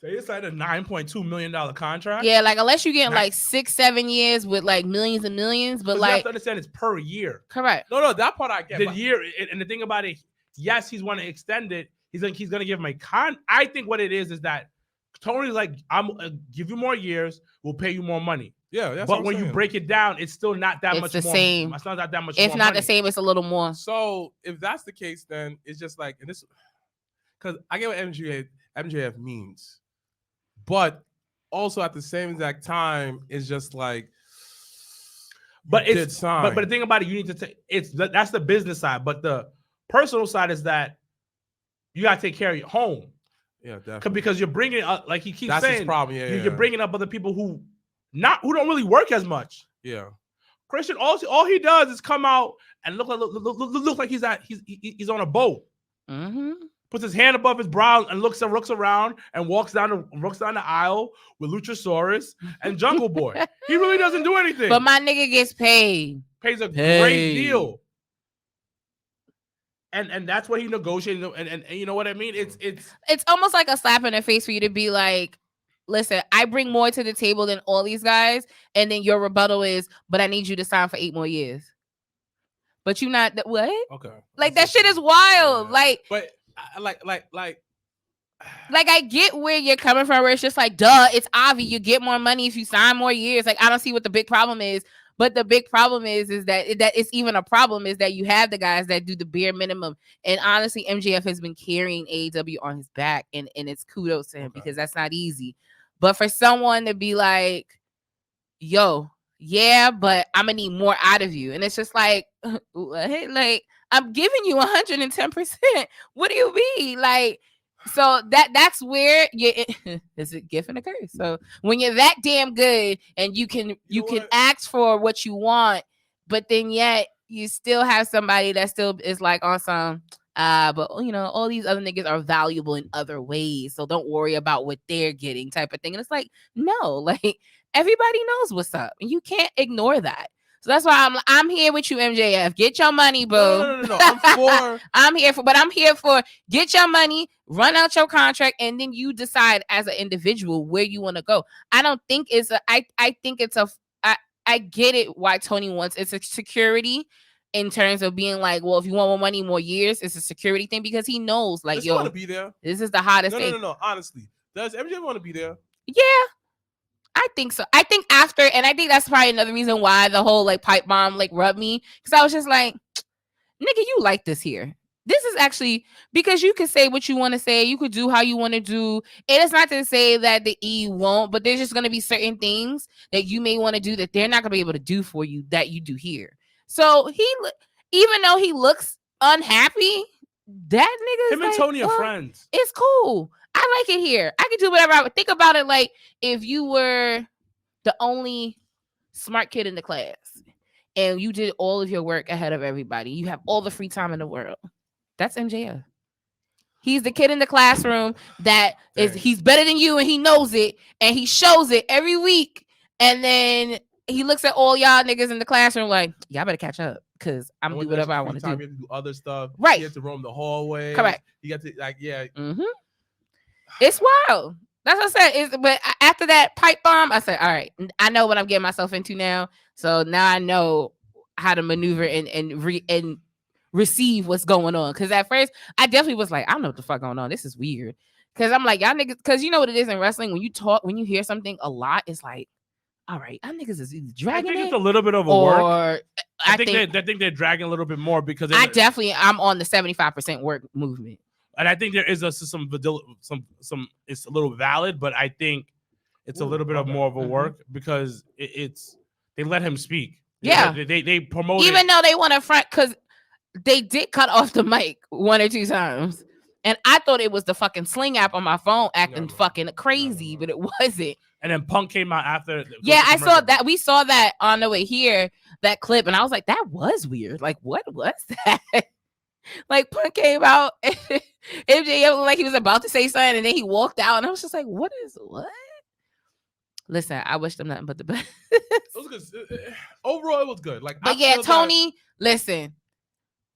say it's like a $9.2 million contract. Yeah, like unless you're getting like 6-7 years with like millions and millions, but you like have to understand it's per year. Correct. No, that part I get. The year, and the thing about it, yes, he's want to extend it. He's gonna give him a con. I think what it is that Tony's like, I'm give you more years, we'll pay you more money. Yeah, that's but when you break it down, it's still not that much. It's the more. same. It's not that much. If more not money. the same, it's a little more. So if that's the case, then it's just like, and this, because I get what MJF means, but also at the same exact time, it's just like, but the thing about it, you need to take that's the business side, but the personal side is that you gotta take care of your home. Yeah, definitely. Because you're bringing up, like he keeps that's saying, his problem. Yeah, you're bringing up other people who don't really work as much. Yeah. Christian, all he does is come out and look like he's on a boat. Mm-hmm. Puts his hand above his brow and looks around and walks down the aisle with Luchasaurus and Jungle Boy. He really doesn't do anything. But my nigga gets paid. Pays a great deal. And that's what he negotiated. And you know what I mean? It's almost like a slap in the face for you to be like, listen, I bring more to the table than all these guys, and then your rebuttal is, but I need you to sign for 8 more years. But you not what? Okay. Like that shit is wild. Yeah. Like, but like I get where you're coming from. Where it's just like, duh, it's obvious. You get more money if you sign more years. Like, I don't see what the big problem is. But the big problem is that it's even a problem is that you have the guys that do the bare minimum. And honestly, MJF has been carrying AEW on his back, and it's kudos to him because that's not easy. But for someone to be like, yo, yeah, but I'm gonna need more out of you. And it's just like, like I'm giving you 110%. What do you mean? Like, so that's where is it gift and a curse. So when you're that damn good and you can ask for what you want, but then yet you still have somebody that still is like on some but you know, all these other niggas are valuable in other ways, so don't worry about what they're getting type of thing. And it's like, no, like everybody knows what's up and you can't ignore that. So that's why I'm here with you, MJF. Get your money, boo. No. I'm here for get your money, run out your contract, and then you decide as an individual where you want to go. I don't think I get it why Tony wants it's a security in terms of being like, well, if you want more money, more years, it's a security thing because he knows, like, yo, want to be there. This is the hottest thing. No. Honestly, does MJF want to be there? Yeah. I think so. I think after, and I think that's probably another reason why the whole like pipe bomb like rubbed me, because I was just like, nigga, you like this here. This is actually because you can say what you want to say, you could do how you want to do. It is not to say that the E won't, but there's just going to be certain things that you may want to do that they're not going to be able to do for you that you do here. So even though he looks unhappy, that nigga him and Tony are friends. It's cool. I I like it here. I can do whatever I would. Think about it like if you were the only smart kid in the class and you did all of your work ahead of everybody. You have all the free time in the world. That's MJF. He's the kid in the classroom that he's better than you and he knows it and he shows it every week. And then he looks at all y'all niggas in the classroom like, y'all better catch up because I'm gonna do whatever I want to do. You have to do other stuff. Right. You have to roam the hallway. Correct. You got to It's wild. That's what I said. But after that pipe bomb, I said, all right, I know what I'm getting myself into now. So now I know how to maneuver and receive what's going on. Because at first, I definitely was like, I don't know what the fuck going on. This is weird. Because I'm like, y'all niggas, because you know what it is in wrestling. When you hear something a lot, it's like, all right, y'all niggas is either dragging I think it, it's a little bit of a work. I think they're dragging a little bit more because I'm on the 75% work movement. And I think there is some it's a little valid, but I think it's a little bit of more of a work because it's they let him speak. Yeah, they promote even though they want to front because they did cut off the mic 1 or 2 times, and I thought it was the fucking Sling app on my phone acting fucking crazy, but it wasn't. And then Punk came out after. Yeah, I saw that. We saw that on the way here, that clip, and I was like, that was weird. Like, what was that? Like Punk came out, and MJF looked like he was about to say something, and then he walked out, and I was just like, what? Listen, I wish them nothing but the best. It was good. Overall, it was good. But yeah, Tony, listen,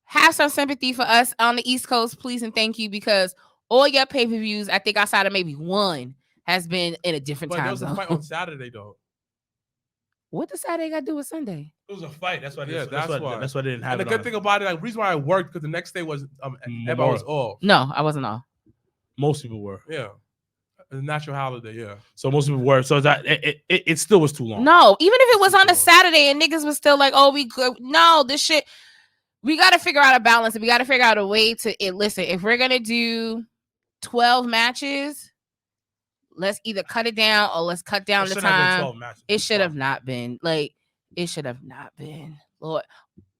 have some sympathy for us on the East Coast, please and thank you, because all your pay-per-views, I think outside of maybe one, has been in a different time zone. There was a fight on Saturday, though. What does Saturday got to do with Sunday? It was a fight. That's why. That's why. That's why they didn't have. And the good thing about it, like, the reason why I worked because the next day was everybody was off. No, I wasn't off. Most people were. Yeah, a natural holiday. Yeah. So most people were. So that it still was too long. No, even if it was on a Saturday and niggas was still like, oh, we good. No, this shit. We got to figure out a balance. And we got to figure out a way to listen. If we're gonna do 12 matches. Let's either cut it down or let's cut down the time. It should have not been. Like, it should have not been. Lord.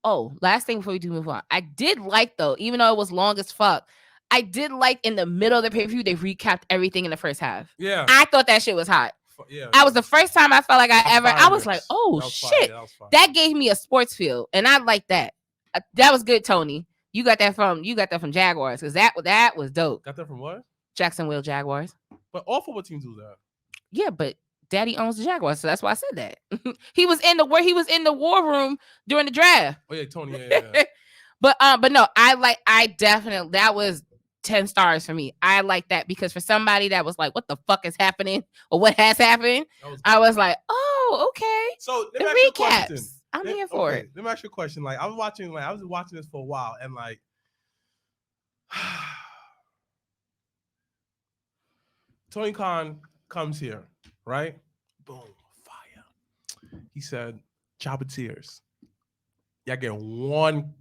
Oh, last thing before we do move on. I did like, though, even though it was long as fuck, I did like in the middle of the pay-per-view, they recapped everything in the first half. Yeah. I thought that shit was hot. Yeah. I was the first time I felt like I was like, oh, shit. That gave me a sports feel. And I like that. That was good, Tony. You got that from Jaguars, because that was dope. Got that from what? Jacksonville Jaguars. But all football teams do that. Yeah, but Daddy owns the Jaguars, so that's why I said that. He was in the war room during the draft. Oh yeah, Tony. Yeah. But no, I definitely, that was 10 stars for me. I like that because for somebody that was like, what the fuck is happening or what has happened, I was like, oh, okay. So the recaps. I'm here for it. Let me ask you a question. Like, I was watching this for a while, and like. Tony Khan comes here, right? Boom, fire. He said, Jobbertears. Y'all get one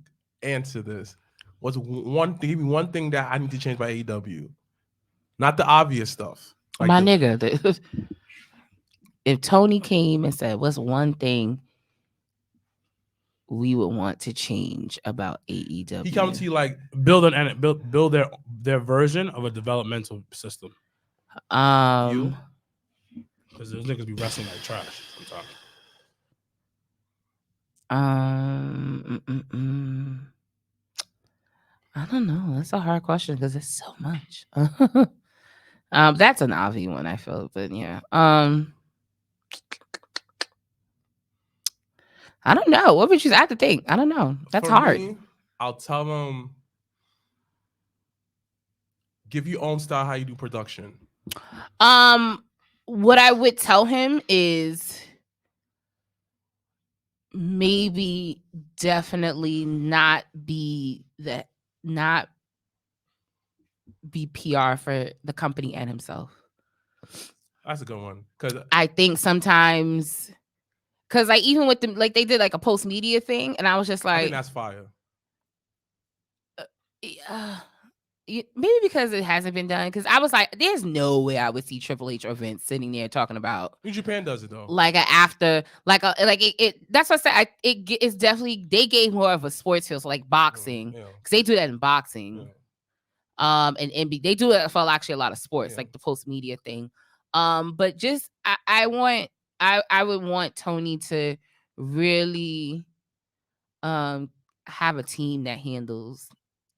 answer to this. Give me one thing that I need to change by AEW. Not the obvious stuff. Like nigga, if Tony came and said, what's one thing we would want to change about AEW? He comes to you like, build their version of a developmental system. Because those niggas be wrestling like trash sometimes. I don't know. That's a hard question because it's so much. That's an obvious one, I feel, but yeah. I don't know. What would you? I have to think. I don't know. That's hard. Me, I'll tell them, give your own style how you do production. What I would tell him is maybe definitely not be PR for the company and himself. That's a good one. Because I think sometimes, because like even with them, like they did like a post media thing, and I was just like, I think that's fire. Maybe because it hasn't been done. Because I was like, there's no way I would see Triple H or Vince sitting there talking about. New Japan does it though. That's what I said. It's definitely, they gave more of a sports feel, so like boxing, because they do that in boxing. And NBA, they do it for actually a lot of sports, like the post media thing. But just I would want Tony to really have a team that handles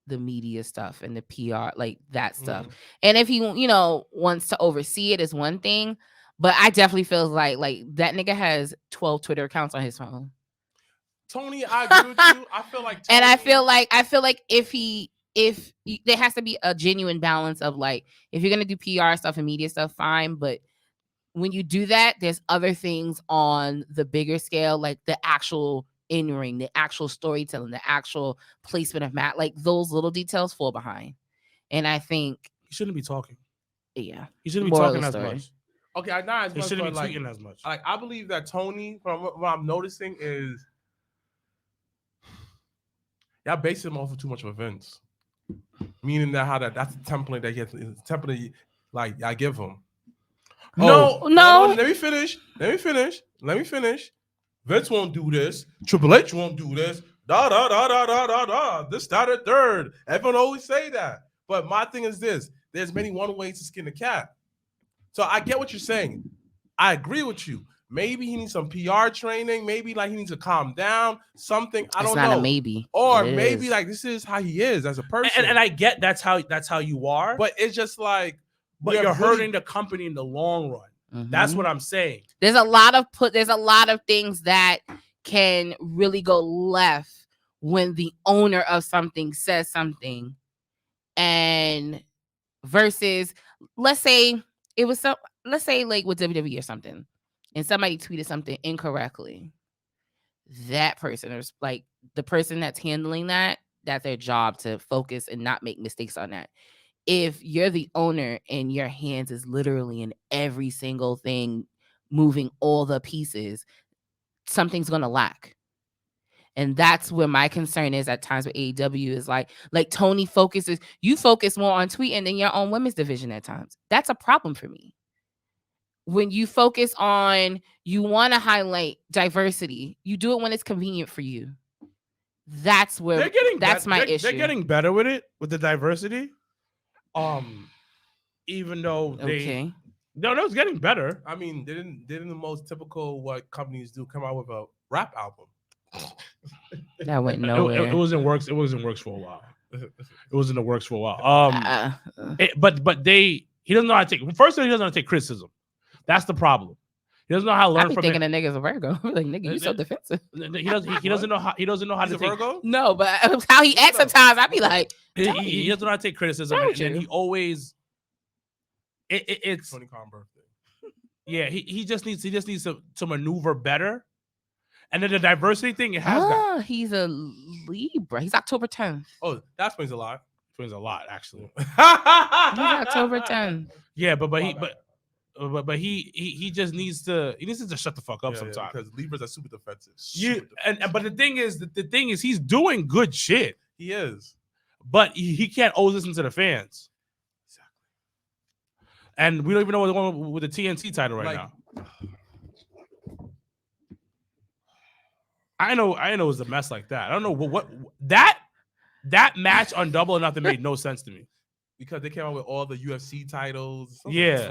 the media stuff and the PR, like that stuff. And if he, wants to oversee it is one thing, but I definitely feel like that nigga has 12 Twitter accounts on his phone. Tony, I agree with you. I feel like Tony, and I feel like if there has to be a genuine balance of like, if you're gonna do PR stuff and media stuff, fine, but when you do that, there's other things on the bigger scale, like the actual in-ring, the actual storytelling, the actual placement of mat, like those little details fall behind. And I think he shouldn't be talking. Yeah, he shouldn't be talking as much. Okay, not as much. He shouldn't be like, tweeting as much. Like, I believe that Tony, from what I'm noticing, is y'all base him off of too much of events. Meaning that that's the template that he has, the template like I give him. No. Let me finish. Vince won't do this. Triple H won't do this. This, that, and third. Everyone always say that. But my thing is this: there's many one ways to skin a cat. So I get what you're saying. I agree with you. Maybe he needs some PR training. Maybe like he needs to calm down. Something I don't know. It's not a maybe. Or maybe like this is how he is as a person. And I get that's how you are. But it's just like, but you're hurting the company in the long run. Mm-hmm. That's what I'm saying. There's a lot of things that can really go left when the owner of something says something, and versus let's say like with WWE or something, and somebody tweeted something incorrectly. That person, or like the person that's handling that's their job to focus and not make mistakes on that. If you're the owner and your hands is literally in every single thing, moving all the pieces, something's going to lack. And that's where my concern is at times with AEW is like Tony you focus more on tweeting than your own women's division at times. That's a problem for me. When you focus on, you want to highlight diversity, you do it when it's convenient for you. That's where that's my issue. They're getting better with it, with the diversity. Even though no, it's getting better. I mean, they didn't the most typical what companies do, come out with a rap album. That went nowhere. It was in works. It was in works for a while. It was in the works for a while. But he doesn't know how to take. First of all, he doesn't know how to take criticism. That's the problem. He doesn't know how to learn from it. Thinking a nigga's a Virgo. Like, nigga, you so defensive. He doesn't know how to take. Virgo? No, but how he acts sometimes, I'd be like, he doesn't know how to take criticism, and then he always. It's Tony Khan birthday. Yeah, he just needs to maneuver better, and then the diversity thing it has. Oh, he's a Libra. He's October 10th. Oh, that explains a lot. Explains a lot, actually. He's October 10th. Yeah, but he just needs to shut the fuck up sometimes, because Libras are super defensive. But the thing is he's doing good shit. He is, but he can't always listen to the fans. Exactly. And we don't even know what's going on with the TNT title right now. I know it's a mess like that. I don't know what that match on Double or Nothing made no sense to me. Because they came out with all the UFC titles. Yeah.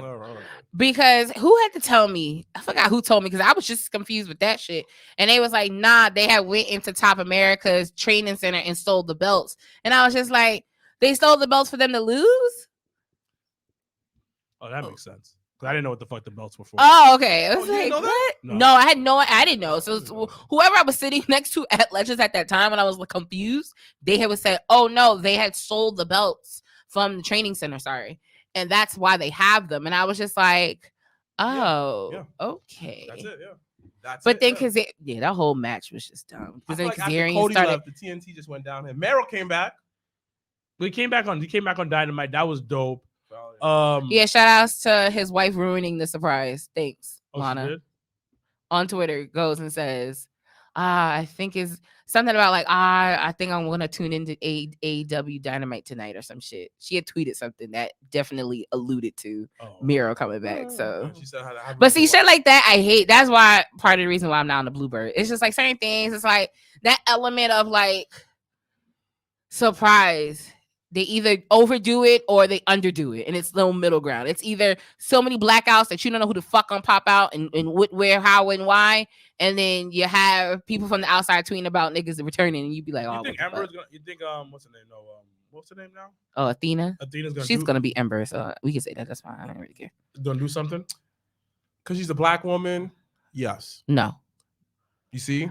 Because who had to tell me? I forgot who told me, because I was just confused with that shit. And they was like, nah, they had went into Top America's training center and stole the belts. And I was just like, they stole the belts for them to lose? Oh, that makes sense. I didn't know what the fuck the belts were for. Oh, okay. I was like, what? No, I didn't know. So whoever I was sitting next to at Legends at that time when I was confused, they had said, oh no, they had sold the belts from the training center, sorry. And that's why they have them. And I was just like, oh, okay. That's it, yeah. Because that whole match was just dumb. Because then Cody left, the TNT just went down. And Mero came back. He came back on Dynamite. That was dope. Shout outs to his wife ruining the surprise. Thanks, Lana. On Twitter goes and says, I think is something about like, I think I'm gonna tune into AEW Dynamite tonight or some shit. She had tweeted something that definitely alluded to Miro coming back. So she said but see, shit like that I hate. That's why part of the reason why I'm not on the Bluebird. It's just like certain things, it's like that element of like surprise They either overdo it or they underdo it, and it's no middle ground. It's either so many blackouts that you don't know who the fuck gonna pop out and what, where, how, and why, and then you have people from the outside tweeting about niggas returning, and you be like, "Oh, you think Ember's gonna? You think what's her name? No, what's her name now? Oh, Athena. She's gonna be Ember, so we can say that. That's fine. I don't really care. Gonna do something Because she's a black woman. Yes. No. You see.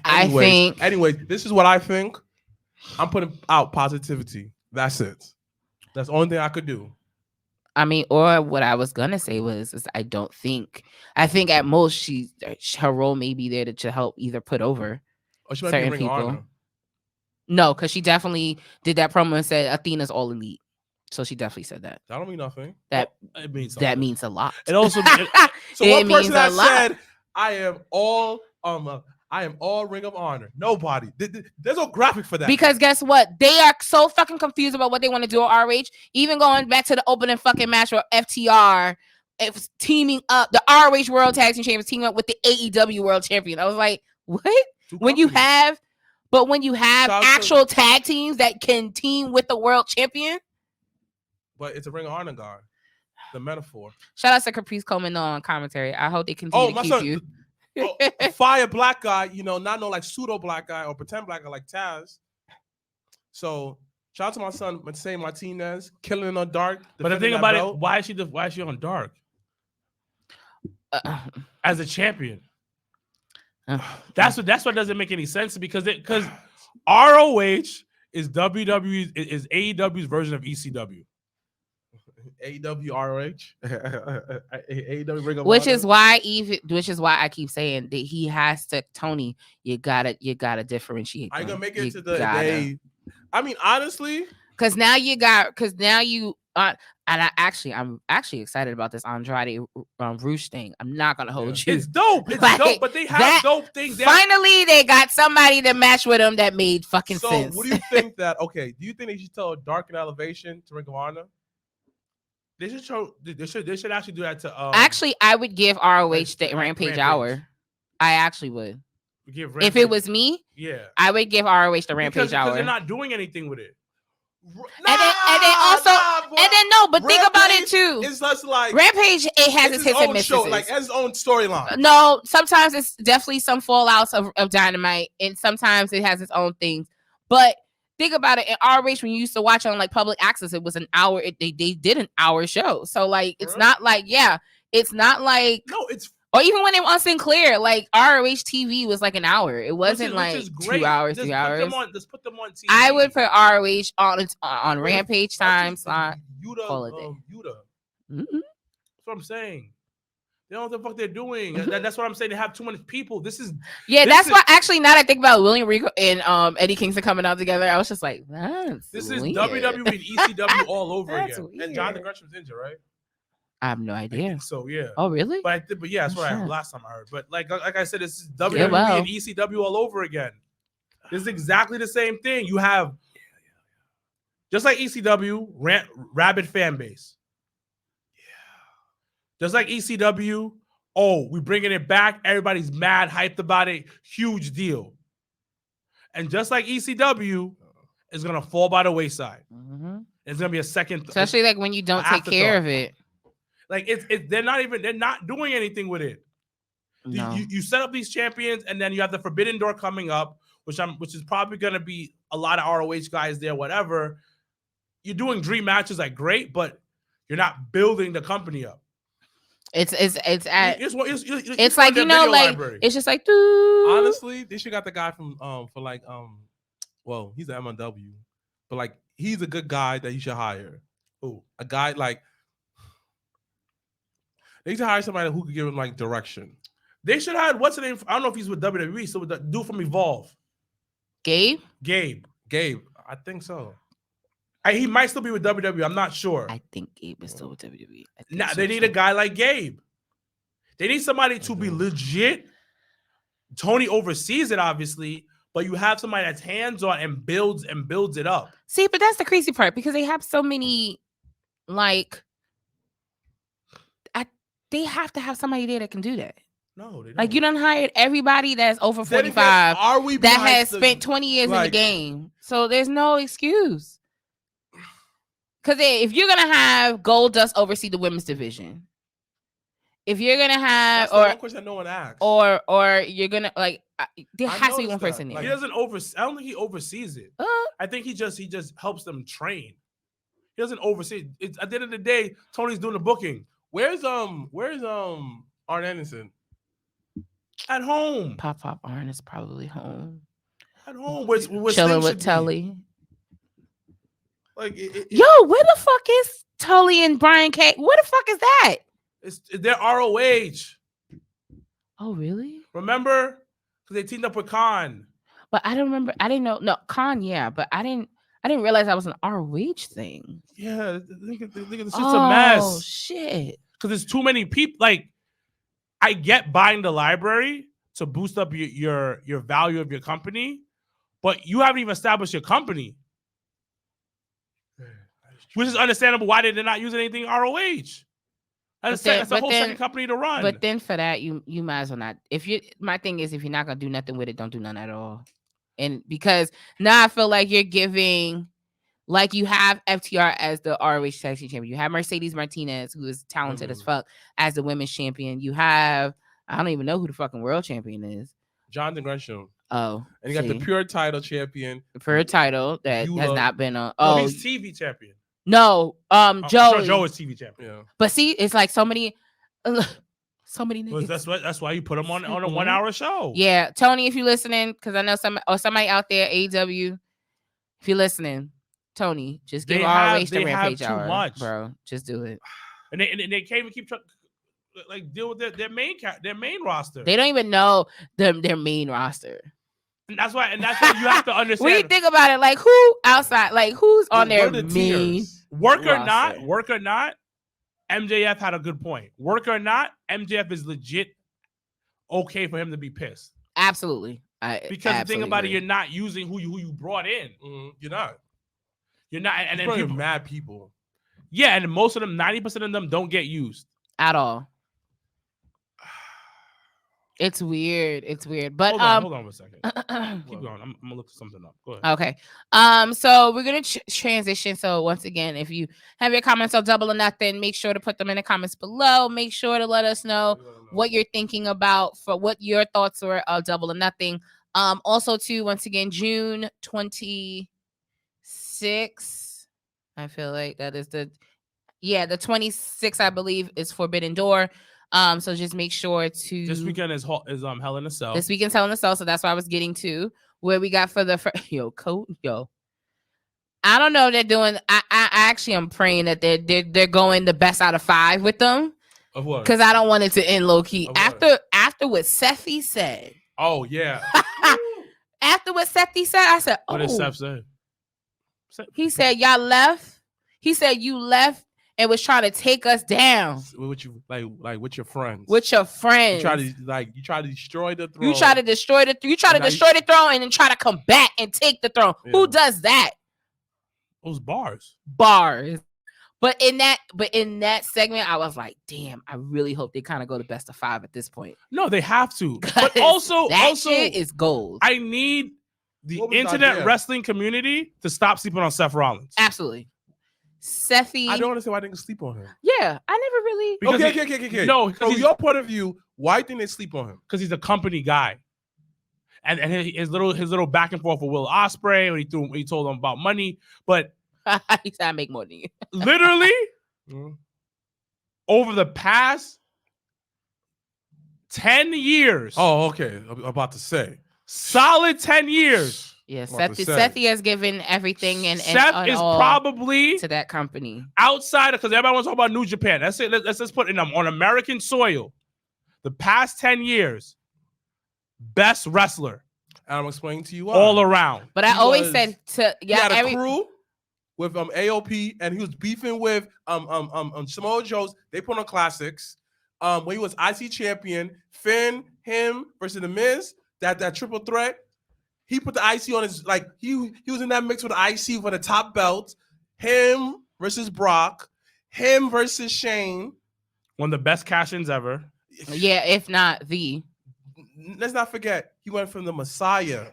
Anyways, this is what I think. I'm putting out positivity. That's it. That's the only thing I could do. I mean, or what I was gonna say is I think at most her role may be there to help either put over Or she might certain be Ring of people. Honor. No, because she definitely did that promo and said Athena's all elite. So she definitely said that. That don't mean nothing. That means a lot. It also so one person that said I am all Ring of Honor. Nobody. There's no graphic for that. Because guess what? They are so fucking confused about what they want to do at RH. Even going back to the opening fucking match where FTR was teaming up, the RH World Tag Team Champions teaming up with the AEW World Champion. I was like, what? When you have actual tag teams that can team with the world champion. But it's a Ring of Honor guy. The metaphor. Shout out to Caprice Coleman on commentary. I hope they continue to keep you. Fire black guy, not no like pseudo black guy or pretend black guy like Taz. So shout out to my son Matei Martinez, killing it on dark. But the thing about it, why is she on dark? As a champion. That's what doesn't make any sense because ROH is WWE is AEW's version of ECW. AEW ROH, AEW Ring of which Honor. is why I keep saying that he has to. Tony, you gotta differentiate. I gonna make it to the day. I mean, honestly, because now you and I'm actually excited about this Andrade Rouge thing. I'm not gonna hold you. It's dope. It's dope, but they have dope things. Finally, they got somebody to match with them that made fucking sense. So, what do you think that? Okay, do you think they should tell Dark and Elevation to Ring of Honor? They should actually do that to. Actually, I would give ROH the Rampage hour. I actually would. If it was me, yeah, I would give ROH the Rampage hour. Because they're not doing anything with it. But think about it too. It's just like Rampage. It has its hits and misses. Show, like has its own storyline. No, sometimes it's definitely some fallouts of Dynamite, and sometimes it has its own things. But think about it. In ROH, when you used to watch on like public access, it was an hour. They did an hour show. So like, it's not like it's not like or even when they were on Sinclair, like ROH TV was like an hour. It wasn't like 2 hours, 3 hours. Just put them on TV. I would put ROH on Rampage time slot. Yuta. That's what I'm saying. They don't know what the fuck they're doing. That's what I'm saying. They have too many people. That's why actually now that I think about William Regal and Eddie Kingston coming out together, I was just like, this weird. is WWE and ECW all over again. Weird. And Jonathan Gretchen's injured, right? I have no idea. So yeah. Oh really? But yeah, that's what I heard last time I heard. But like I said, this is WWE and ECW all over again. This is exactly the same thing. You have just like ECW, rabid fan base. Just like ECW, we bringing it back. Everybody's mad, hyped about it. Huge deal. And just like ECW, it's gonna fall by the wayside. Mm-hmm. It's gonna be a second, especially like when you don't take care of it. Like they're not doing anything with it. No. You set up these champions, and then you have the Forbidden Door coming up, which is probably gonna be a lot of ROH guys there, whatever. You're doing dream matches, like great, but you're not building the company up. It's like library. It's just like honestly, they should got the guy from well, he's an MLW, but like he's a good guy that you should hire. Who? A guy like they should hire somebody who could give him like direction. They should hire what's the name? I don't know if he's with WWE. So with the dude from Evolve, Gabe. I think so. He might still be with WWE. I'm not sure. I think Gabe is still with WWE. They need a guy like Gabe. They need somebody to be legit. Tony oversees it, obviously, but you have somebody that's hands-on and builds it up. See, but that's the crazy part because they have so many, like, they have to have somebody there that can do that. No, they don't. Like, you done hired everybody that's over 45 that has spent 20 years in the game. So there's no excuse. Because if you're gonna have Goldust oversee the women's division, if you're gonna have That's the one question that no one asks. or you're gonna like, there has to be one person there. He doesn't oversee. I don't think he oversees it. I think he just helps them train. He doesn't oversee. It's at the end of the day, Tony's doing the booking. Where's Arn Anderson? At home. Pop Arn is probably home. At home. Where chilling with Tully. Like yo, where the fuck is Tully and Brian K? Where the fuck is that? It's their ROH. Oh, really? Remember? Because they teamed up with Khan. But I don't remember. I didn't know. No, Khan, yeah, but I didn't realize that was an ROH thing. Yeah, look at this shit's a mess. Oh shit! Because there's too many people. Like, I get buying the library to boost up your value of your company, but you haven't even established your company, which is understandable. Why they're not using anything ROH? That's a whole second company to run. But then for that, you might as well not. My thing is, if you're not gonna do nothing with it, don't do none at all. And because now I feel like you're giving, like you have FTR as the ROH Tag Team Champion. You have Mercedes Martinez, who is talented as fuck, as the women's champion. You have, I don't even know who the fucking world champion is. Jonathan Gresham. Oh. And you got the pure title champion. The pure title that has not been on. Oh, he's TV champion. No, Joe. Joe is TV champion. Yeah. But see, it's like so many niggas. Well, that's why you put him on a 1 hour show. Yeah, Tony, if you're listening, because I know somebody out there, AEW, if you're listening, Tony, just give ROH the Rampage hour, much, bro. Just do it. And they can't even keep like deal with their main roster. They don't even know their main roster. And that's why you have to understand. When you think about it, like who outside, like who's on their main work or not, MJF had a good point. Work or not, MJF is legit okay for him to be pissed. Absolutely. Because the thing about it, you're not using who you brought in. Mm-hmm. You're not. And then people, mad people. Yeah, and most of them, 90% of them don't get used at all. It's weird. But hold on for a second. Keep going. I'm gonna look something up. Go ahead. Okay. So we're gonna transition. So once again, if you have your comments on Double or Nothing, make sure to put them in the comments below. Make sure to let us know what you're thinking about, for what your thoughts were of Double or Nothing. Also too, once again, June 26th. I feel like that is the 26th, I believe, is Forbidden Door. So just make sure to. This weekend is Hell in a Cell. This weekend's Hell in a Cell, so that's what I was getting to. Where we got for the I don't know. They're doing. I actually am praying that they're going the best out of 5 with them. Of what? Because I don't want it to end low key. After what Sethi said. Oh yeah. After what Sethi said, I said, What did Seth say? He said y'all left. He said you left and was trying to take us down. With you, like with your friends. With your friends. You try to destroy the throne. You try to destroy the throne and then try to come back and take the throne. Yeah. Who does that? Those bars. But in that segment, I was like, damn, I really hope they kind of go to best of 5 at this point. No, they have to. But also shit is gold. I need the internet wrestling community to stop sleeping on Seth Rollins. Absolutely. Sethi. I don't understand why they can sleep on him. Yeah, I never really. Okay. No, from your point of view, why think they sleep on him? Because he's a company guy, and his little back and forth with Will Ospreay when he told him about money, but he said I make more than you. Literally, over the past 10 years. Oh, okay. I'm about to say solid 10 years. Yeah, Sethi has given everything and Seth is probably to that company outside because everybody wants to talk about New Japan. That's it. Let's just put it on American soil. The past 10 years, best wrestler. And I'm explaining to you why. All around. But I always said he had a crew with AOP, and he was beefing with Samoa Joe's. They put on classics. When he was IC champion, Finn, him versus The Miz, that triple threat. He put the IC on his, like, he was in that mix with the IC for the top belt. Him versus Brock. Him versus Shane. One of the best cash-ins ever. Yeah, if not the. Let's not forget, he went from the Messiah.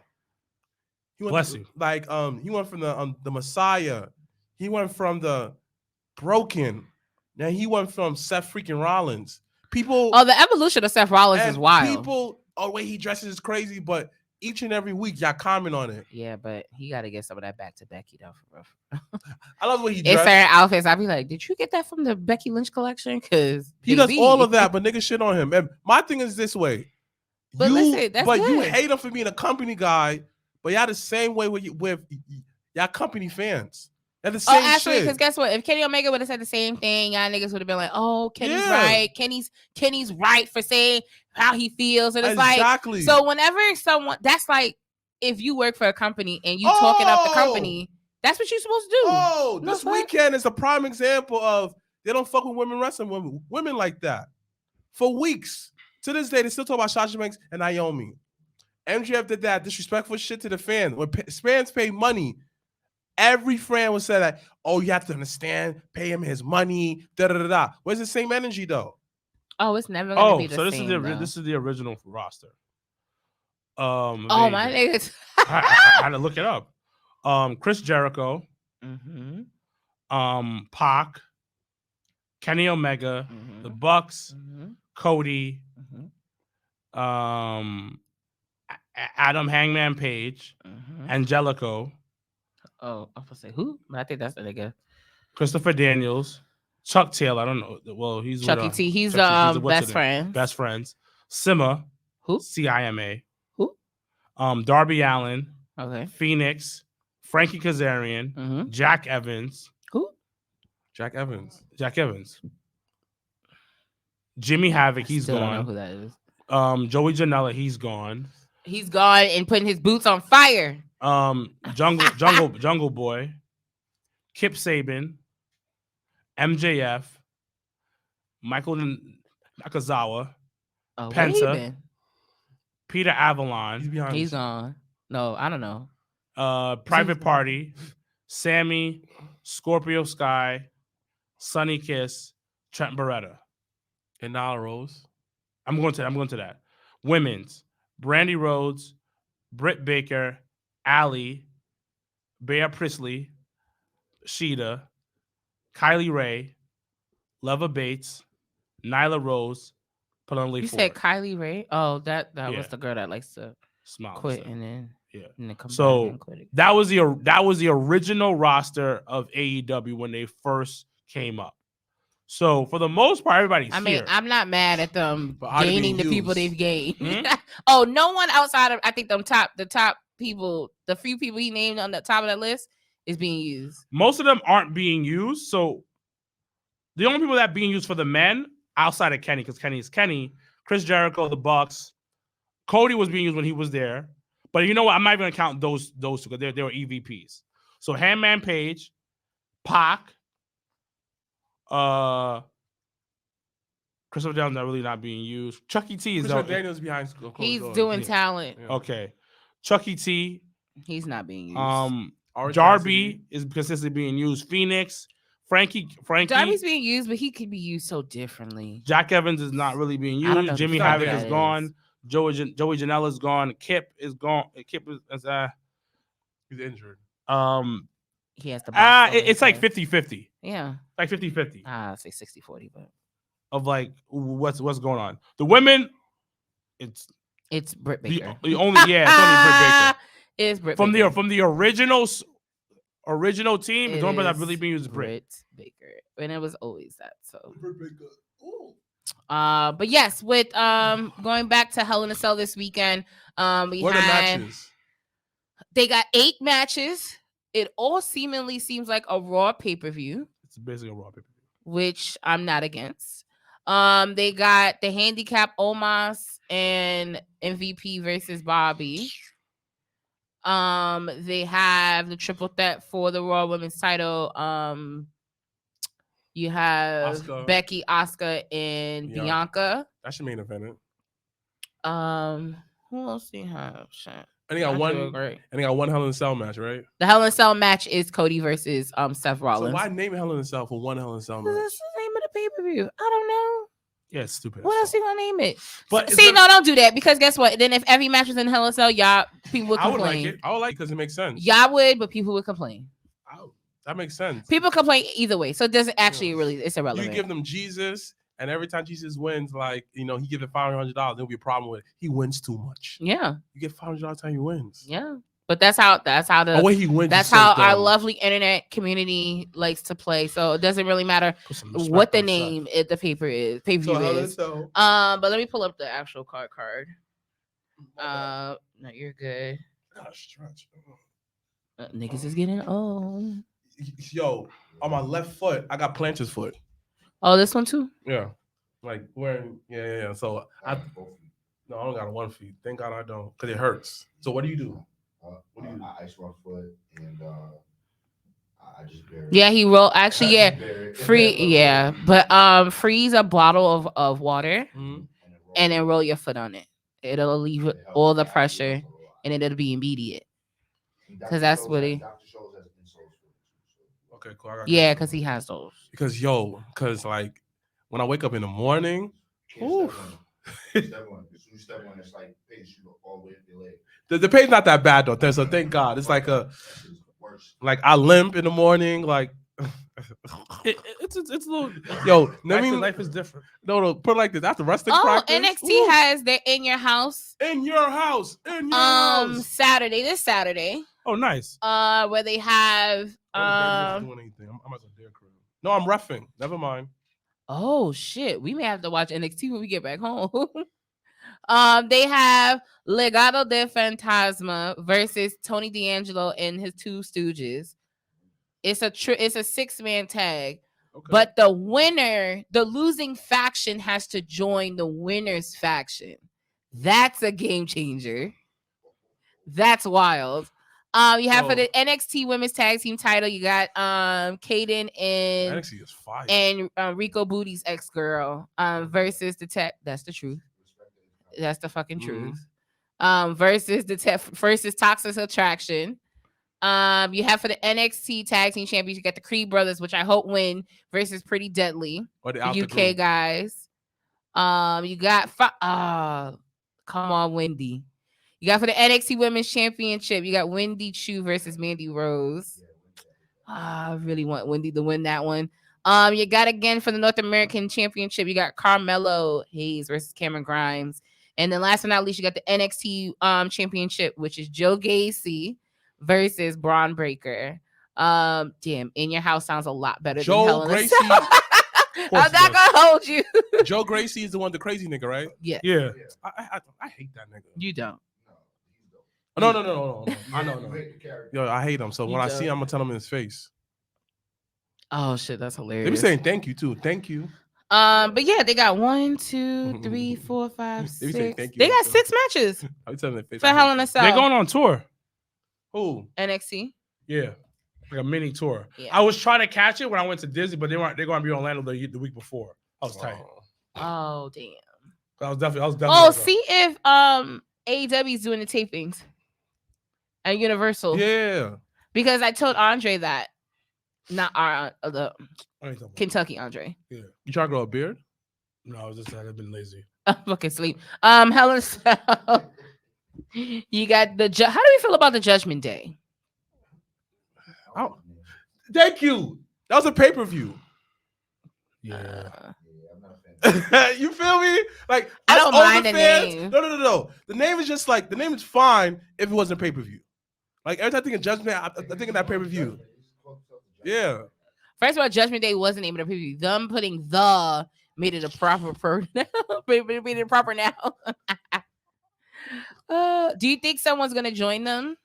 Bless you. Like, he went from the Messiah. He went from the broken. Now he went from Seth freaking Rollins. People. Oh, the evolution of Seth Rollins is wild. People, the way he dresses is crazy, but each and every week y'all comment on it. Yeah, but he got to get some of that back to Becky though. For real. I love the way he In dresses. certain outfits, I'd be like, "Did you get that from the Becky Lynch collection?" Because he does all of that, but niggas shit on him. And my thing is this way. But listen, that's you good. hate him for being a company guy, but y'all the same way with y'all company fans. They're the same actually, shit. because guess what? If Kenny Omega would have said the same thing, y'all niggas would have been like, "Oh, Kenny's Yeah. right. Kenny's right for saying how he feels." And it's Exactly. like, so whenever someone, that's like, if you work for a company and you talking up the company, that's what you're supposed to do. Oh, No, this what? weekend is a prime example of they don't fuck with women wrestling women like that. For weeks. To this day, they still talk about Sasha Banks and Naomi. MJF did that disrespectful shit to the fans. When fans pay money, every fan would say that, oh, you have to understand, pay him his money, da-da-da-da. Where's the same energy, though? Oh, it's never gonna be the so same. this is the original roster. Oh, my niggas. I had to look it up. Chris Jericho, Mm-hmm. Pac, Kenny Omega, Mm-hmm. the Bucks, Mm-hmm. Cody, Mm-hmm. Adam Hangman Page, Mm-hmm. Angelico, Oh, I was gonna say who? But I think that's the nigga. Christopher Daniels, Chuck Taylor. I don't know. Well, he's Chucky with, T. He's Chuck T. the best friend. Best friends. Sima. Who? CIMA. Who? Darby Allin. Okay. Phoenix. Frankie Kazarian. Mm-hmm. Jack Evans. Who? Jack Evans. Jimmy Havoc. He's Still don't know gone. who that is. Joey Janela. He's gone. He's gone and putting his boots on fire. Jungle Boy. Kip Saban. MJF. Michael Nakazawa. Oh, where he Penta. been? Peter Avalon. He's gone. No, I don't know. Private Party. Sammy. Scorpio Sky. Sonny Kiss. Trent Beretta. And Nyla Rose. I'm going to that. Women's. Brandy Rhodes. Britt Baker. Allie. Bea Priestley. Sheeta. Kylie Ray. Leva Bates. Nyla Rose. Penelope You Ford. said Kylie Ray? Oh, that Yeah. was the girl that likes to Smile. quit and then come So, back and quit again. that was the original roster of AEW when they first came up. So for the most part, everybody's here. I'm not mad at them gaining the people they've gained. Hmm? Oh, no one outside of I think the top people, the few people he named on the top of that list is being used. Most of them aren't being used. So the only people that are being used for the men outside of Kenny, because Kenny is Kenny, Chris Jericho, the Bucks, Cody was being used when he was there. But you know what? I'm not even gonna count those two because they were EVPs. So Hangman Page, Pac, Christopher Daniels not being used. Chucky T is Christopher Daniels behind. He's doing talent. Yeah. Okay. Chucky T. He's not being used. Darby is consistently being used. Phoenix, Frankie. Darby's being used, but he could be used so differently. Jack Evans is not really being I don't know used. who Jimmy the fuck Havoc that is gone. Joey Janela is gone. Kip is gone. Kip is He's injured. He has the it's like 50-50. Yeah. Like 50-50. I'd say 60-40, but of like what's going on. The women, it's Britt Baker. The only it's only Britt Baker. It's Britt from Baker. the original team. The only person that's really being used is Britt Baker, and it was always that. So Britt Baker. Ooh. But yes, with going back to Hell in a Cell this weekend, what are the matches? They got 8 matches. It all seemingly seems like a Raw pay-per-view. It's basically a Raw pay-per-view, which I'm not against. They got the handicap Omos and MVP versus Bobby. They have the triple threat for the Raw Women's title. You have Asuka. Becky, Asuka, and Bianca. That's your main event. Who else do you have? Shit. And they got one Hell in a Cell match, right? The Hell in a Cell match is Cody versus Seth Rollins. So why name Hell in a Cell for one Hell in a Cell match? That's the name of the pay-per-view. I don't know. Yeah, it's stupid. What else you gonna name it? But see, no, don't do that because guess what? Then if every match was in Hell in a Cell, y'all people would complain. I would like it because it makes sense. Y'all would, but people would complain. That makes sense. People complain either way, so it doesn't actually really. It's irrelevant. You give them Jesus, and every time Jesus wins, like he gives it $500. There'll be a problem with it. He wins too much. Yeah, you get $500 time he wins. Yeah, but that's how the way he wins. That's how our lovely internet community likes to play. So it doesn't really matter what the name of the pay-per-view is. But let me pull up the actual card. No, you're good. Niggas is getting old. Yo, on my left foot, I got planter's foot. Oh, this one too? Yeah. Like wearing, yeah. So I don't got 1 feet. Thank God I don't, because it hurts. So what do you do? What do you do? I ice my foot and I just bury it. Yeah, he rolled. Actually, yeah, but freeze a bottle of water and then roll your foot on it. It'll leave all the pressure and it'll be immediate. Because that's what he. Okay, cool. Yeah, because he has those. Because like when I wake up in the morning, step one. It's like pace you all the way up your leg. The pain's not that bad though. So thank God. It's like I limp in the morning. Like it's a little. Yo, life is different. No, put it like this. After wrestling practice, NXT has their in your house. In your house. This Saturday. Oh, nice. Where they have I'm I'm reffing. Never mind. Oh shit, we may have to watch NXT when we get back home. They have Legado del Fantasma versus Tony D'Angelo and his two Stooges. It's a 6-man tag, but the losing faction has to join the winner's faction. That's a game changer. That's wild. You have for the NXT Women's Tag Team title, you got Kaden and NXT is fire. And Rico Booty's ex-girl versus the tech. That's the truth. That's the fucking truth. Versus Toxic Attraction. You have for the NXT Tag Team Champions, you got the Creed Brothers, which I hope win, versus Pretty Deadly, the UK guys. You got come on, Wendy. You got for the NXT Women's Championship, you got Wendy Chu versus Mandy Rose. I really want Wendy to win that one. You got again for the North American Championship, you got Carmelo Hayes versus Cameron Grimes. And then last but not least, you got the NXT Championship, which is Joe Gacy versus Braun Breaker. Damn, In Your House sounds a lot better than Hell in a Cell. I'm not gonna hold you. Joe Gracie is the one, the crazy nigga, right? Yeah. I hate that nigga. You don't. No. I know. Yo, I hate him. So when I see him, I'm gonna tell him in his face. Oh shit, that's hilarious. They be saying thank you too. Thank you. But yeah, they got 1, 2, 3, 4, 5, 6. They got 6 matches. I'm telling them for Hell in a Cell. They're going on tour. Who? NXT. Yeah. Like a mini tour. Yeah. I was trying to catch it when I went to Disney, but they're going to be in Orlando the week before. I was tight. Oh damn. I was definitely. Oh, see if AEW is doing the tapings at Universal. Yeah. Because I told Andre that, not our the Kentucky Andre. Yeah. You trying to grow a beard? No, I was just I've been lazy. I'm fucking sleep. Hell in a Cell. You got how do you feel about the Judgment Day? Oh, thank you. That was a pay-per-view. Yeah. You feel me? Like I don't mind the name. No. The name is just like the name is fine if it wasn't pay-per-view. Like every time I think of Judgment Day, I think of that pay-per-view. Yeah. First of all, Judgment Day wasn't named a preview. Them putting the made it a proper made it proper now. Do you think someone's gonna join them?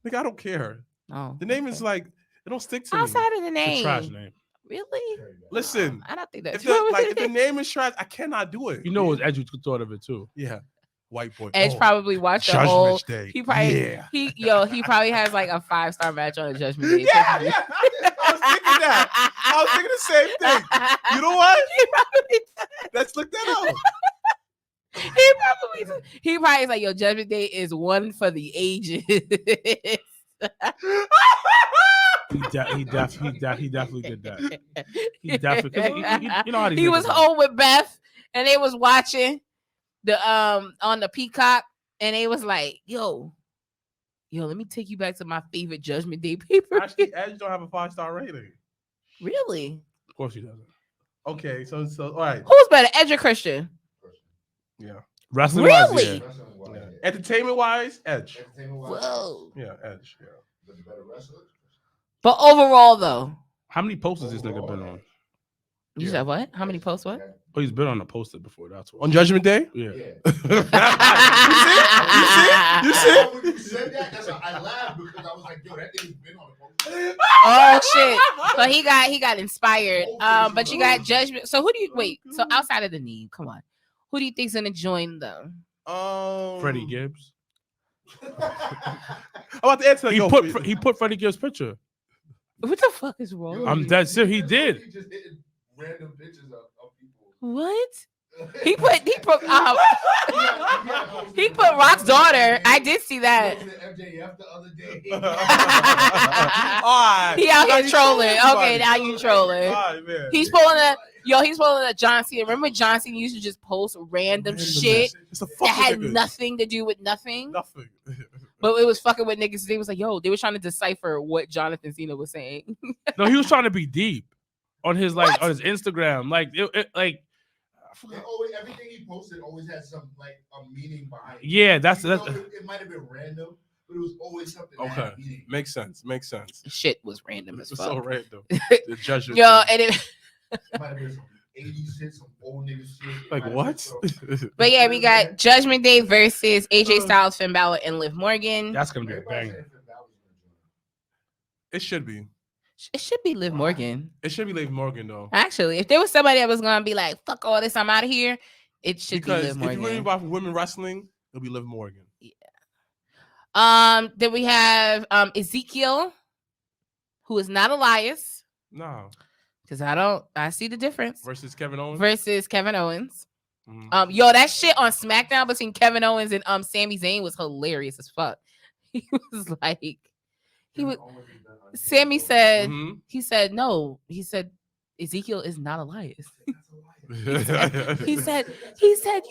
Like I don't care. Oh, the name is like it don't stick to outside me. of the name. It's a trash name. Really? Listen, I don't think that's if the name is trash, I cannot do it. You know what Edge thought of it too. Yeah. White boy. Edge probably watched the Judgment whole. Day. He probably he probably has like a 5-star match on a Judgment Day. Yeah. I was thinking that. I was thinking the same thing. You know what? Let's look that up. He probably is like, yo, Judgment Day is one for the ages. He definitely did that. He definitely, you know how he was home with Beth and they was watching the on the Peacock and they was like, yo, Yo, let me take you back to my favorite Judgment Day paper. Actually, Edge don't have a 5-star rating. Really? Of course he doesn't. Okay, so all right. Who's better, Edge or Christian? Yeah. Wrestling Really? wise, Entertainment wise, Edge. Whoa. Yeah, Edge. Yeah. But the better wrestler. But overall, though, How many posters this nigga been on? you said what? How many posts? What? Oh, he's been on a poster before. That's what. On Judgment Day? Yeah. You see? When you said that, that's why I laughed because I was like, yo, that nigga's been on the poster. Oh shit! So he got inspired. But you got Judgment. So who do you wait? So outside of the knee, come on, who do you think's gonna join them? Freddie Gibbs. I'm about to answer. He put Freddie Gibbs' picture. What the fuck is wrong? with I'm you? dead serious. He did. He just hitting random pictures of people. What? He put Rock's daughter. I did see that. MJF the other day. He out here trolling. Okay, now you trolling. He's pulling a John Cena. Remember John Cena used to just post random shit that had nothing to do with nothing. Nothing. But it was fucking with niggas. They was like, yo, they were trying to decipher what Jonathan Cena was saying. No, he was trying to be deep on his on his Instagram. Everything he posted always had some like a meaning behind it. Yeah, that's it might have been random, but it was always something. Okay, makes sense. Shit was random as It's fuck. so random. The judgment. Yo, and it might have been some 80s shit, some old nigga shit. Like what? But yeah, we got Judgment Day versus AJ Styles, Finn Balor, and Liv Morgan. That's gonna be a banger. It should be. It should be Liv Morgan. It should be Liv Morgan though. Actually, if there was somebody that was gonna be like, "Fuck all this, I'm out of here," it should be Liv Morgan. If you're really about women wrestling, it'll be Liv Morgan. Yeah. Then we have Ezekiel, who is not Elias. No. Because I see the difference. Versus Kevin Owens. Mm-hmm. Yo, that shit on SmackDown between Kevin Owens and Sami Zayn was hilarious as fuck. He was like, Sammy said, he said, no, he said, Ezekiel is not Elias. he said,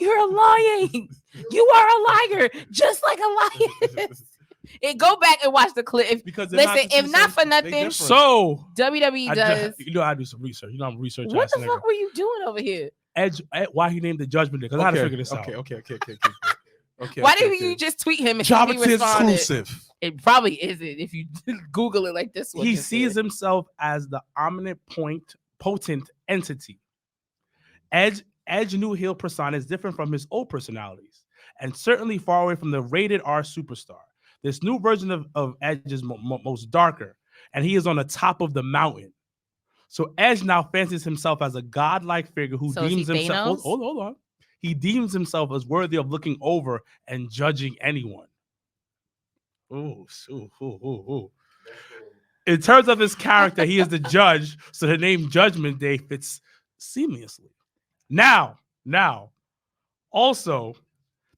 you're lying. You are a liar, just like Elias. And go back and watch the clip. Listen, if not for nothing, so WWE does. You know, I do some research. You know, I'm researching. What the fuck were you doing over here? Edge, why he named the Judgment Day? Because I had to figure this out. Okay. Why didn't you just tweet him and Jobbertears exclusive? It probably isn't if you Google it like this one. He sees himself as the potent entity. Edge new heel persona is different from his old personalities, and certainly far away from the rated R superstar. This new version of Edge is most darker, and he is on the top of the mountain. So Edge now fancies himself as a godlike figure who deems himself. Hold on. He deems himself as worthy of looking over and judging anyone. Ooh. In terms of his character, he is the judge, so the name Judgment Day fits seamlessly. Now, also,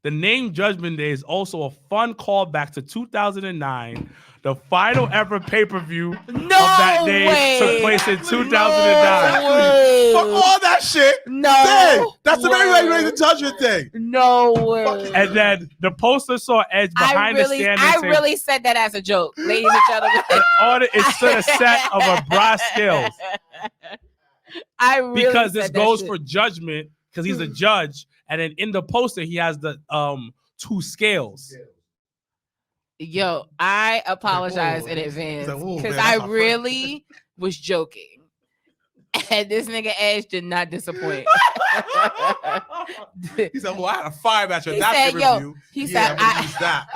the name Judgment Day is also a fun callback to 2009. The final ever pay-per-view of that day took place in 2009. Fuck all that shit. No. Dang, that's the very way the Judgment Day. No way. And then the poster saw Edge behind the stand. I really said that as a joke, ladies and gentlemen. It stood a set of a brass scales. Because this goes for judgment, because he's a judge. And then in the poster, he has the 2 scales. Yo, I apologize in advance because I really was joking. And this nigga Edge did not disappoint. He said, well, I had a fire match at that pay-per-view. He said, I'm gonna use that.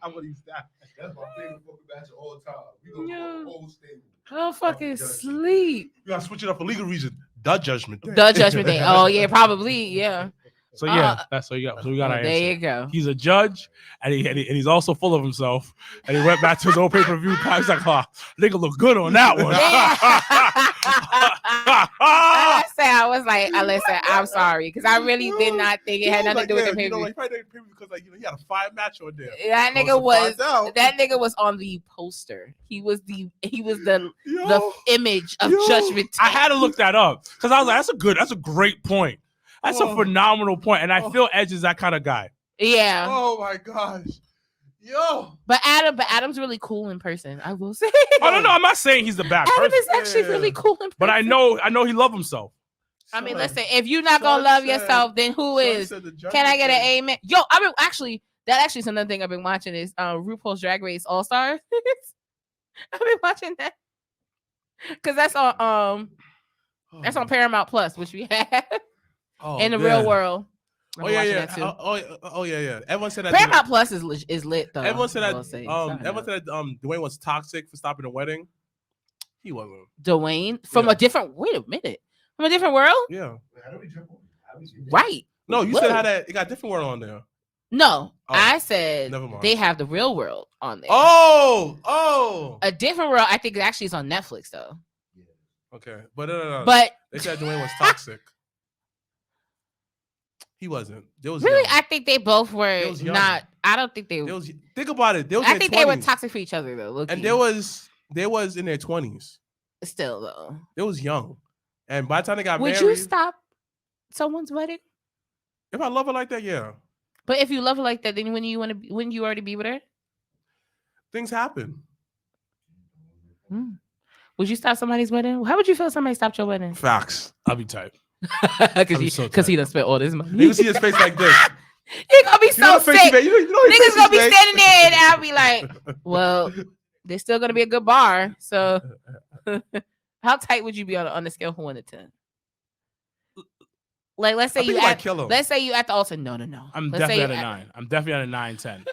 I'm gonna use that. That's my favorite fucking match of all time. We gonna go whole stable. I'm fucking sleep. You gotta switch it up for legal reason. The Judgment Day. The Judgment Day. Oh, yeah, probably. Yeah. So yeah, that's what you got. So we got our answer. There you go. He's a judge, and he's also full of himself. And he went back to his old pay-per-view. He's like, nigga look good on that one. I was like, listen, I'm sorry, because I really did not think it had nothing to do with the pay-per-view. He probably didn't because he had a fire match on there. That nigga was on the poster. He was the image of Judgment Day. I had to look that up because I was like, that's a great point. That's a phenomenal point, and I feel Edge is that kind of guy. Yeah. Oh my gosh. Yo. But Adam's really cool in person. I will say. Oh no, I'm not saying he's the bad Adam person. is actually really cool in person. But I know he loves himself. I mean, listen, if you're not gonna love yourself, then who is? Can I get an amen? Yo, I've been that actually is another thing I've been watching is RuPaul's Drag Race All Stars. I've been watching that because that's on Paramount Plus, which we have in the real world. Yeah. Oh yeah. Everyone said that Paramount Plus is lit though. Everyone said that. Everyone said that Dwayne was toxic for stopping the wedding. He wasn't. Dwayne from a different. Wait a minute. From a different world? Yeah. Right. No, you said how that it got different world on there. No, I said they have the real world on there. Oh. A different world. I think it actually is on Netflix though. Okay, but But they said Dwayne was toxic. He wasn't. Really, young. I think they both were not. I don't think they. Think about it. I think they were toxic for each other though. And they was in their 20s. Still though, they was young. And by the time they got married, would you stop someone's wedding? If I love her like that, yeah. But if you love her like that, then wouldn't you already be with her? Things happen. Would you stop somebody's wedding? How would you feel if somebody stopped your wedding? Facts. I'll be tight. Because he done spent all this money. You can see his face like this. He gonna be so sick. Niggas gonna be standing there and I'll be like, well, there's still gonna be a good bar. So how tight would you be on the scale from 1 to 10? Like, let's say you at the altar. No. I'm definitely at a 9. I'm definitely at a 9, 10.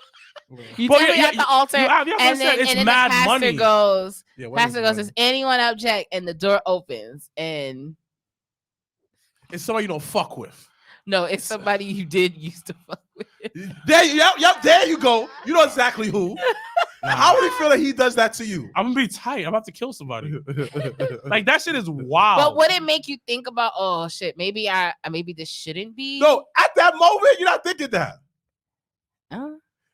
You definitely at the altar, and then the pastor goes, does anyone object? And the door opens, and it's somebody you don't fuck with. No, it's somebody you did used to fuck with. There you go. You know exactly who. How would he feel that he does that to you? I'm gonna be tight. I'm about to kill somebody. Like that shit is wild. But would it make you think about, oh shit, maybe this shouldn't be? No, at that moment, you're not thinking that.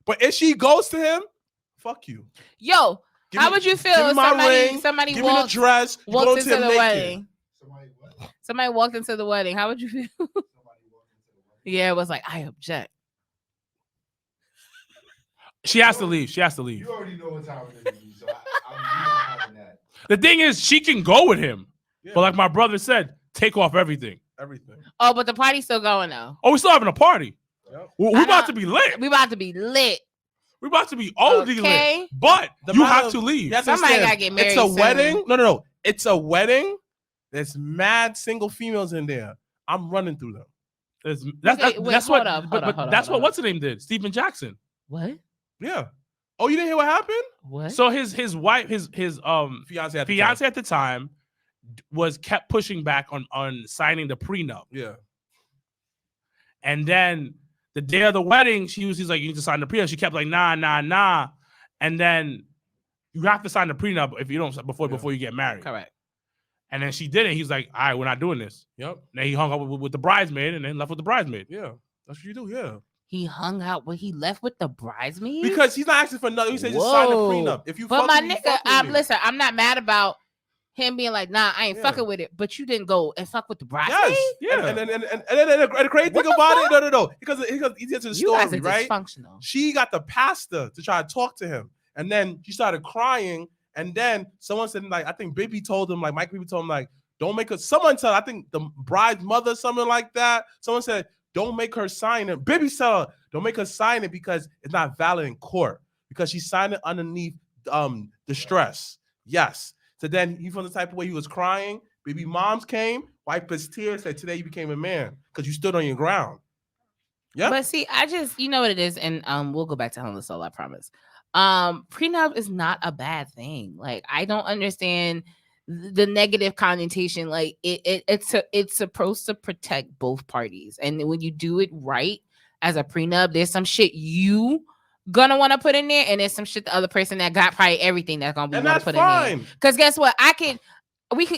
But if she goes to him, fuck you. Yo, how would you feel if somebody give me the dress, walked into the wedding? Somebody walked into the wedding. How would you feel? Yeah, it was like, I object. She has to leave. You already know what time it is, so I'm not having that. The thing is, she can go with him. Yeah. But like my brother said, take off everything. Oh, but the party's still going though. Oh, we're still having a party. Yep. We're about to be lit. We're about to be lit. We're about to be OD lit. But you have to leave. Somebody got to get married. It's a wedding. No. It's a wedding. There's mad single females in there. I'm running through them. That's what what's her name did? Stephen Jackson. What? Yeah. Oh, you didn't hear what happened? What? So his wife, his fiance at the time kept pushing back on signing the prenup. Yeah. And then the day of the wedding, he's like, you need to sign the prenup. She kept like, nah. And then you have to sign the prenup if you don't before you get married. Correct. And then she did it. He's like, all right, we're not doing this. Yep. And then he hung up with the bridesmaid and then left with the bridesmaid. Yeah. That's what you do. Yeah. He hung out when he left with the bridesmaid? Because he's not asking for nothing. He said just sign the prenup. If you but my nigga, listen, I'm not mad about him being like, nah, I ain't fucking with it. But you didn't go and fuck with the bridesmaid? Yes. Yeah. And the crazy thing about it, no. Because he gets to the story, right? Dysfunctional. She got the pastor to try to talk to him. And then she started crying. And then someone said, like, I think Bibby told him, like, Mike Bibby told him, like, don't make her, someone said, I think the bride's mother, something like that. Someone said, don't make her sign it. Bibby said, don't make her sign it because it's not valid in court. Because she signed it underneath distress. Yes. So then he from the type of way he was crying. Baby moms came, wiped his tears, said, today you became a man because you stood on your ground. Yeah. But see, you know what it is, and we'll go back to Helen Soul, I promise. Prenup is not a bad thing. Like, I don't understand the negative connotation. Like, it's supposed to protect both parties, and when you do it right as a prenup, there's some shit you gonna want to put in there, and there's some shit the other person that got probably everything that's gonna be want to put in there. Because guess what,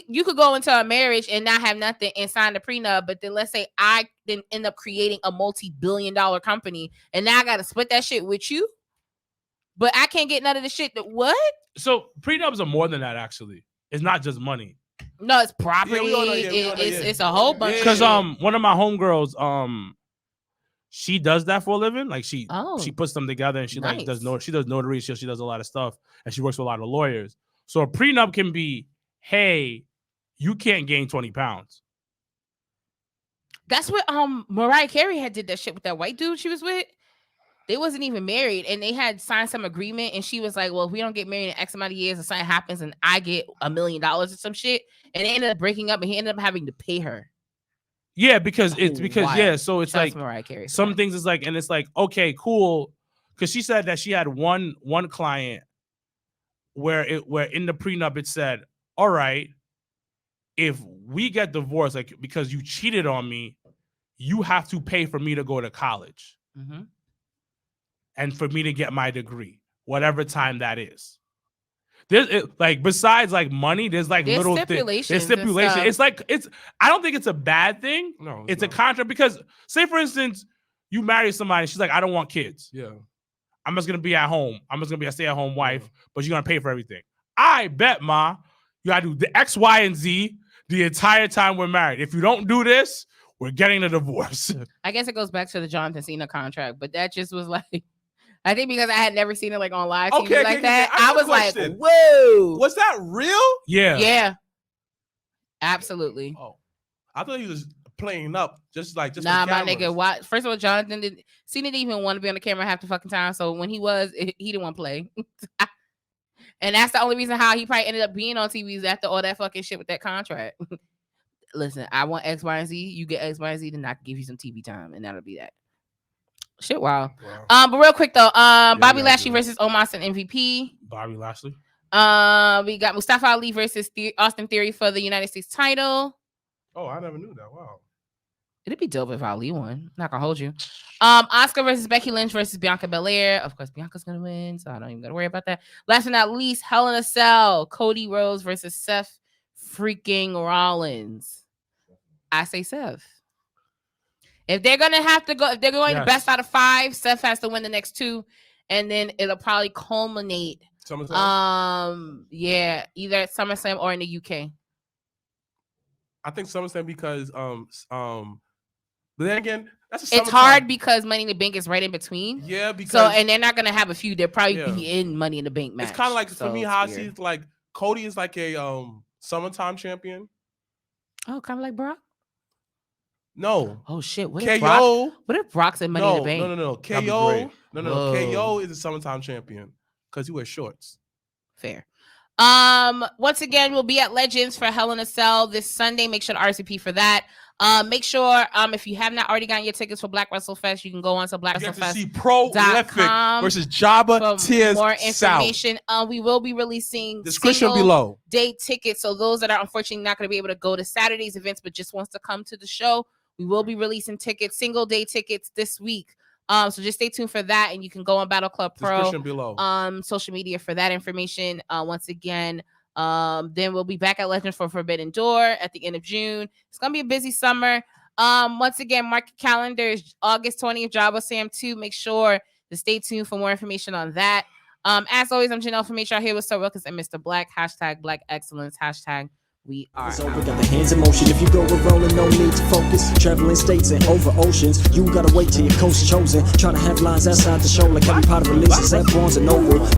you could go into a marriage and not have nothing and sign the prenup, but then let's say I then end up creating a multi-billion-dollar company, and now I gotta split that shit with you, but I can't get none of the shit. What? So prenups are more than that. Actually, it's not just money. No, it's property. It's a whole bunch. Because one of my homegirls, she does that for a living. Like she puts them together and she nice. like she does notary, she does a lot of stuff, and she works with a lot of lawyers. So a prenup can be, hey, you can't gain 20 pounds. That's what Mariah Carey had did that shit with that white dude she was with. They wasn't even married, and they had signed some agreement, and she was like, well, if we don't get married in X amount of years and something happens and I get $1 million or some shit, and they ended up breaking up and he ended up having to pay her. Yeah, because so it's Shout like Mariah Carey some things is like, and it's like, okay, cool. Because she said that she had one client where in the prenup it said, all right, if we get divorced, like because you cheated on me, you have to pay for me to go to college. Mm-hmm. And for me to get my degree, whatever time that is. There's like besides like money, there's like there's little stipulations. There's stipulation. It's like I don't think it's a bad thing. No, it's a contract because say for instance, you marry somebody, she's like, I don't want kids. Yeah. I'm just gonna be at home. I'm just gonna be a stay-at-home wife, but you're gonna pay for everything. I bet, ma, you gotta do the X, Y, and Z the entire time we're married. If you don't do this, we're getting a divorce. I guess it goes back to the Jonathan Cena contract, but that just was like, I think because I had never seen it like on live TV like that, I was like, whoa. Was that real? Yeah. Yeah. Absolutely. Oh, I thought he was playing up just my nigga. Why? First of all, Jonathan Cena didn't even want to be on the camera half the fucking time. So when he didn't want to play. And that's the only reason how he probably ended up being on TV is after all that fucking shit with that contract. Listen, I want X, Y, and Z. You get X, Y, and Z, then I can give you some TV time, and that'll be that. Shit, wow. But real quick though, Bobby Lashley versus Omos and MVP. Bobby Lashley. We got Mustafa Ali versus Austin Theory for the United States title. Oh, I never knew that. Wow. It'd be dope if Ali won. Not gonna hold you. Oscar versus Becky Lynch versus Bianca Belair. Of course, Bianca's gonna win, so I don't even gotta worry about that. Last but not least, Hell in a Cell. Cody Rhodes versus Seth freaking Rollins. I say Seth. If they're gonna have to go, if they're going the best out of 5, Seth has to win the next 2, and then it'll probably culminate. SummerSlam? Yeah, either at SummerSlam or in the UK. I think SummerSlam because but then again, it's hard because Money in the Bank is right in between. Yeah, because and they're not gonna have a feud. They'll probably be in Money in the Bank match. It's kind of like for me how I see it, like Cody is like a summertime champion. Oh, kind of like Brock. No. Oh shit. What KO? If Brock's in Money in the Bank? No. KO. No. KO is a summertime champion because he wears shorts. Fair. Once again, we'll be at Legends for Hell in a Cell this Sunday. Make sure to RSVP for that. Make sure if you have not already gotten your tickets for Black WrestleFest, you can go on to Black WrestleFest. See Prolific versus Jobbertears. More information. We will be releasing description below day tickets. So those that are unfortunately not going to be able to go to Saturday's events, but just wants to come to the show, we will be releasing tickets, single day tickets this week. So just stay tuned for that, and you can go on Battle Club Pro social media for that information. Once again, then we'll be back at Legends for Forbidden Door at the end of June. It's gonna be a busy summer. Once again, mark your calendars. August 20th, Jabba Sam 2. Make sure to stay tuned for more information on that. As always, I'm Janelle from HR here with Sir Wilkins and Mr. Black. # Black Excellence. # We are. So we got the hands in motion. If you go with rolling, no need to focus. Traveling states and over oceans. You gotta wait till your coast chosen. Trying to have lines outside the show like Harry Potter releases at Barnes & Noble.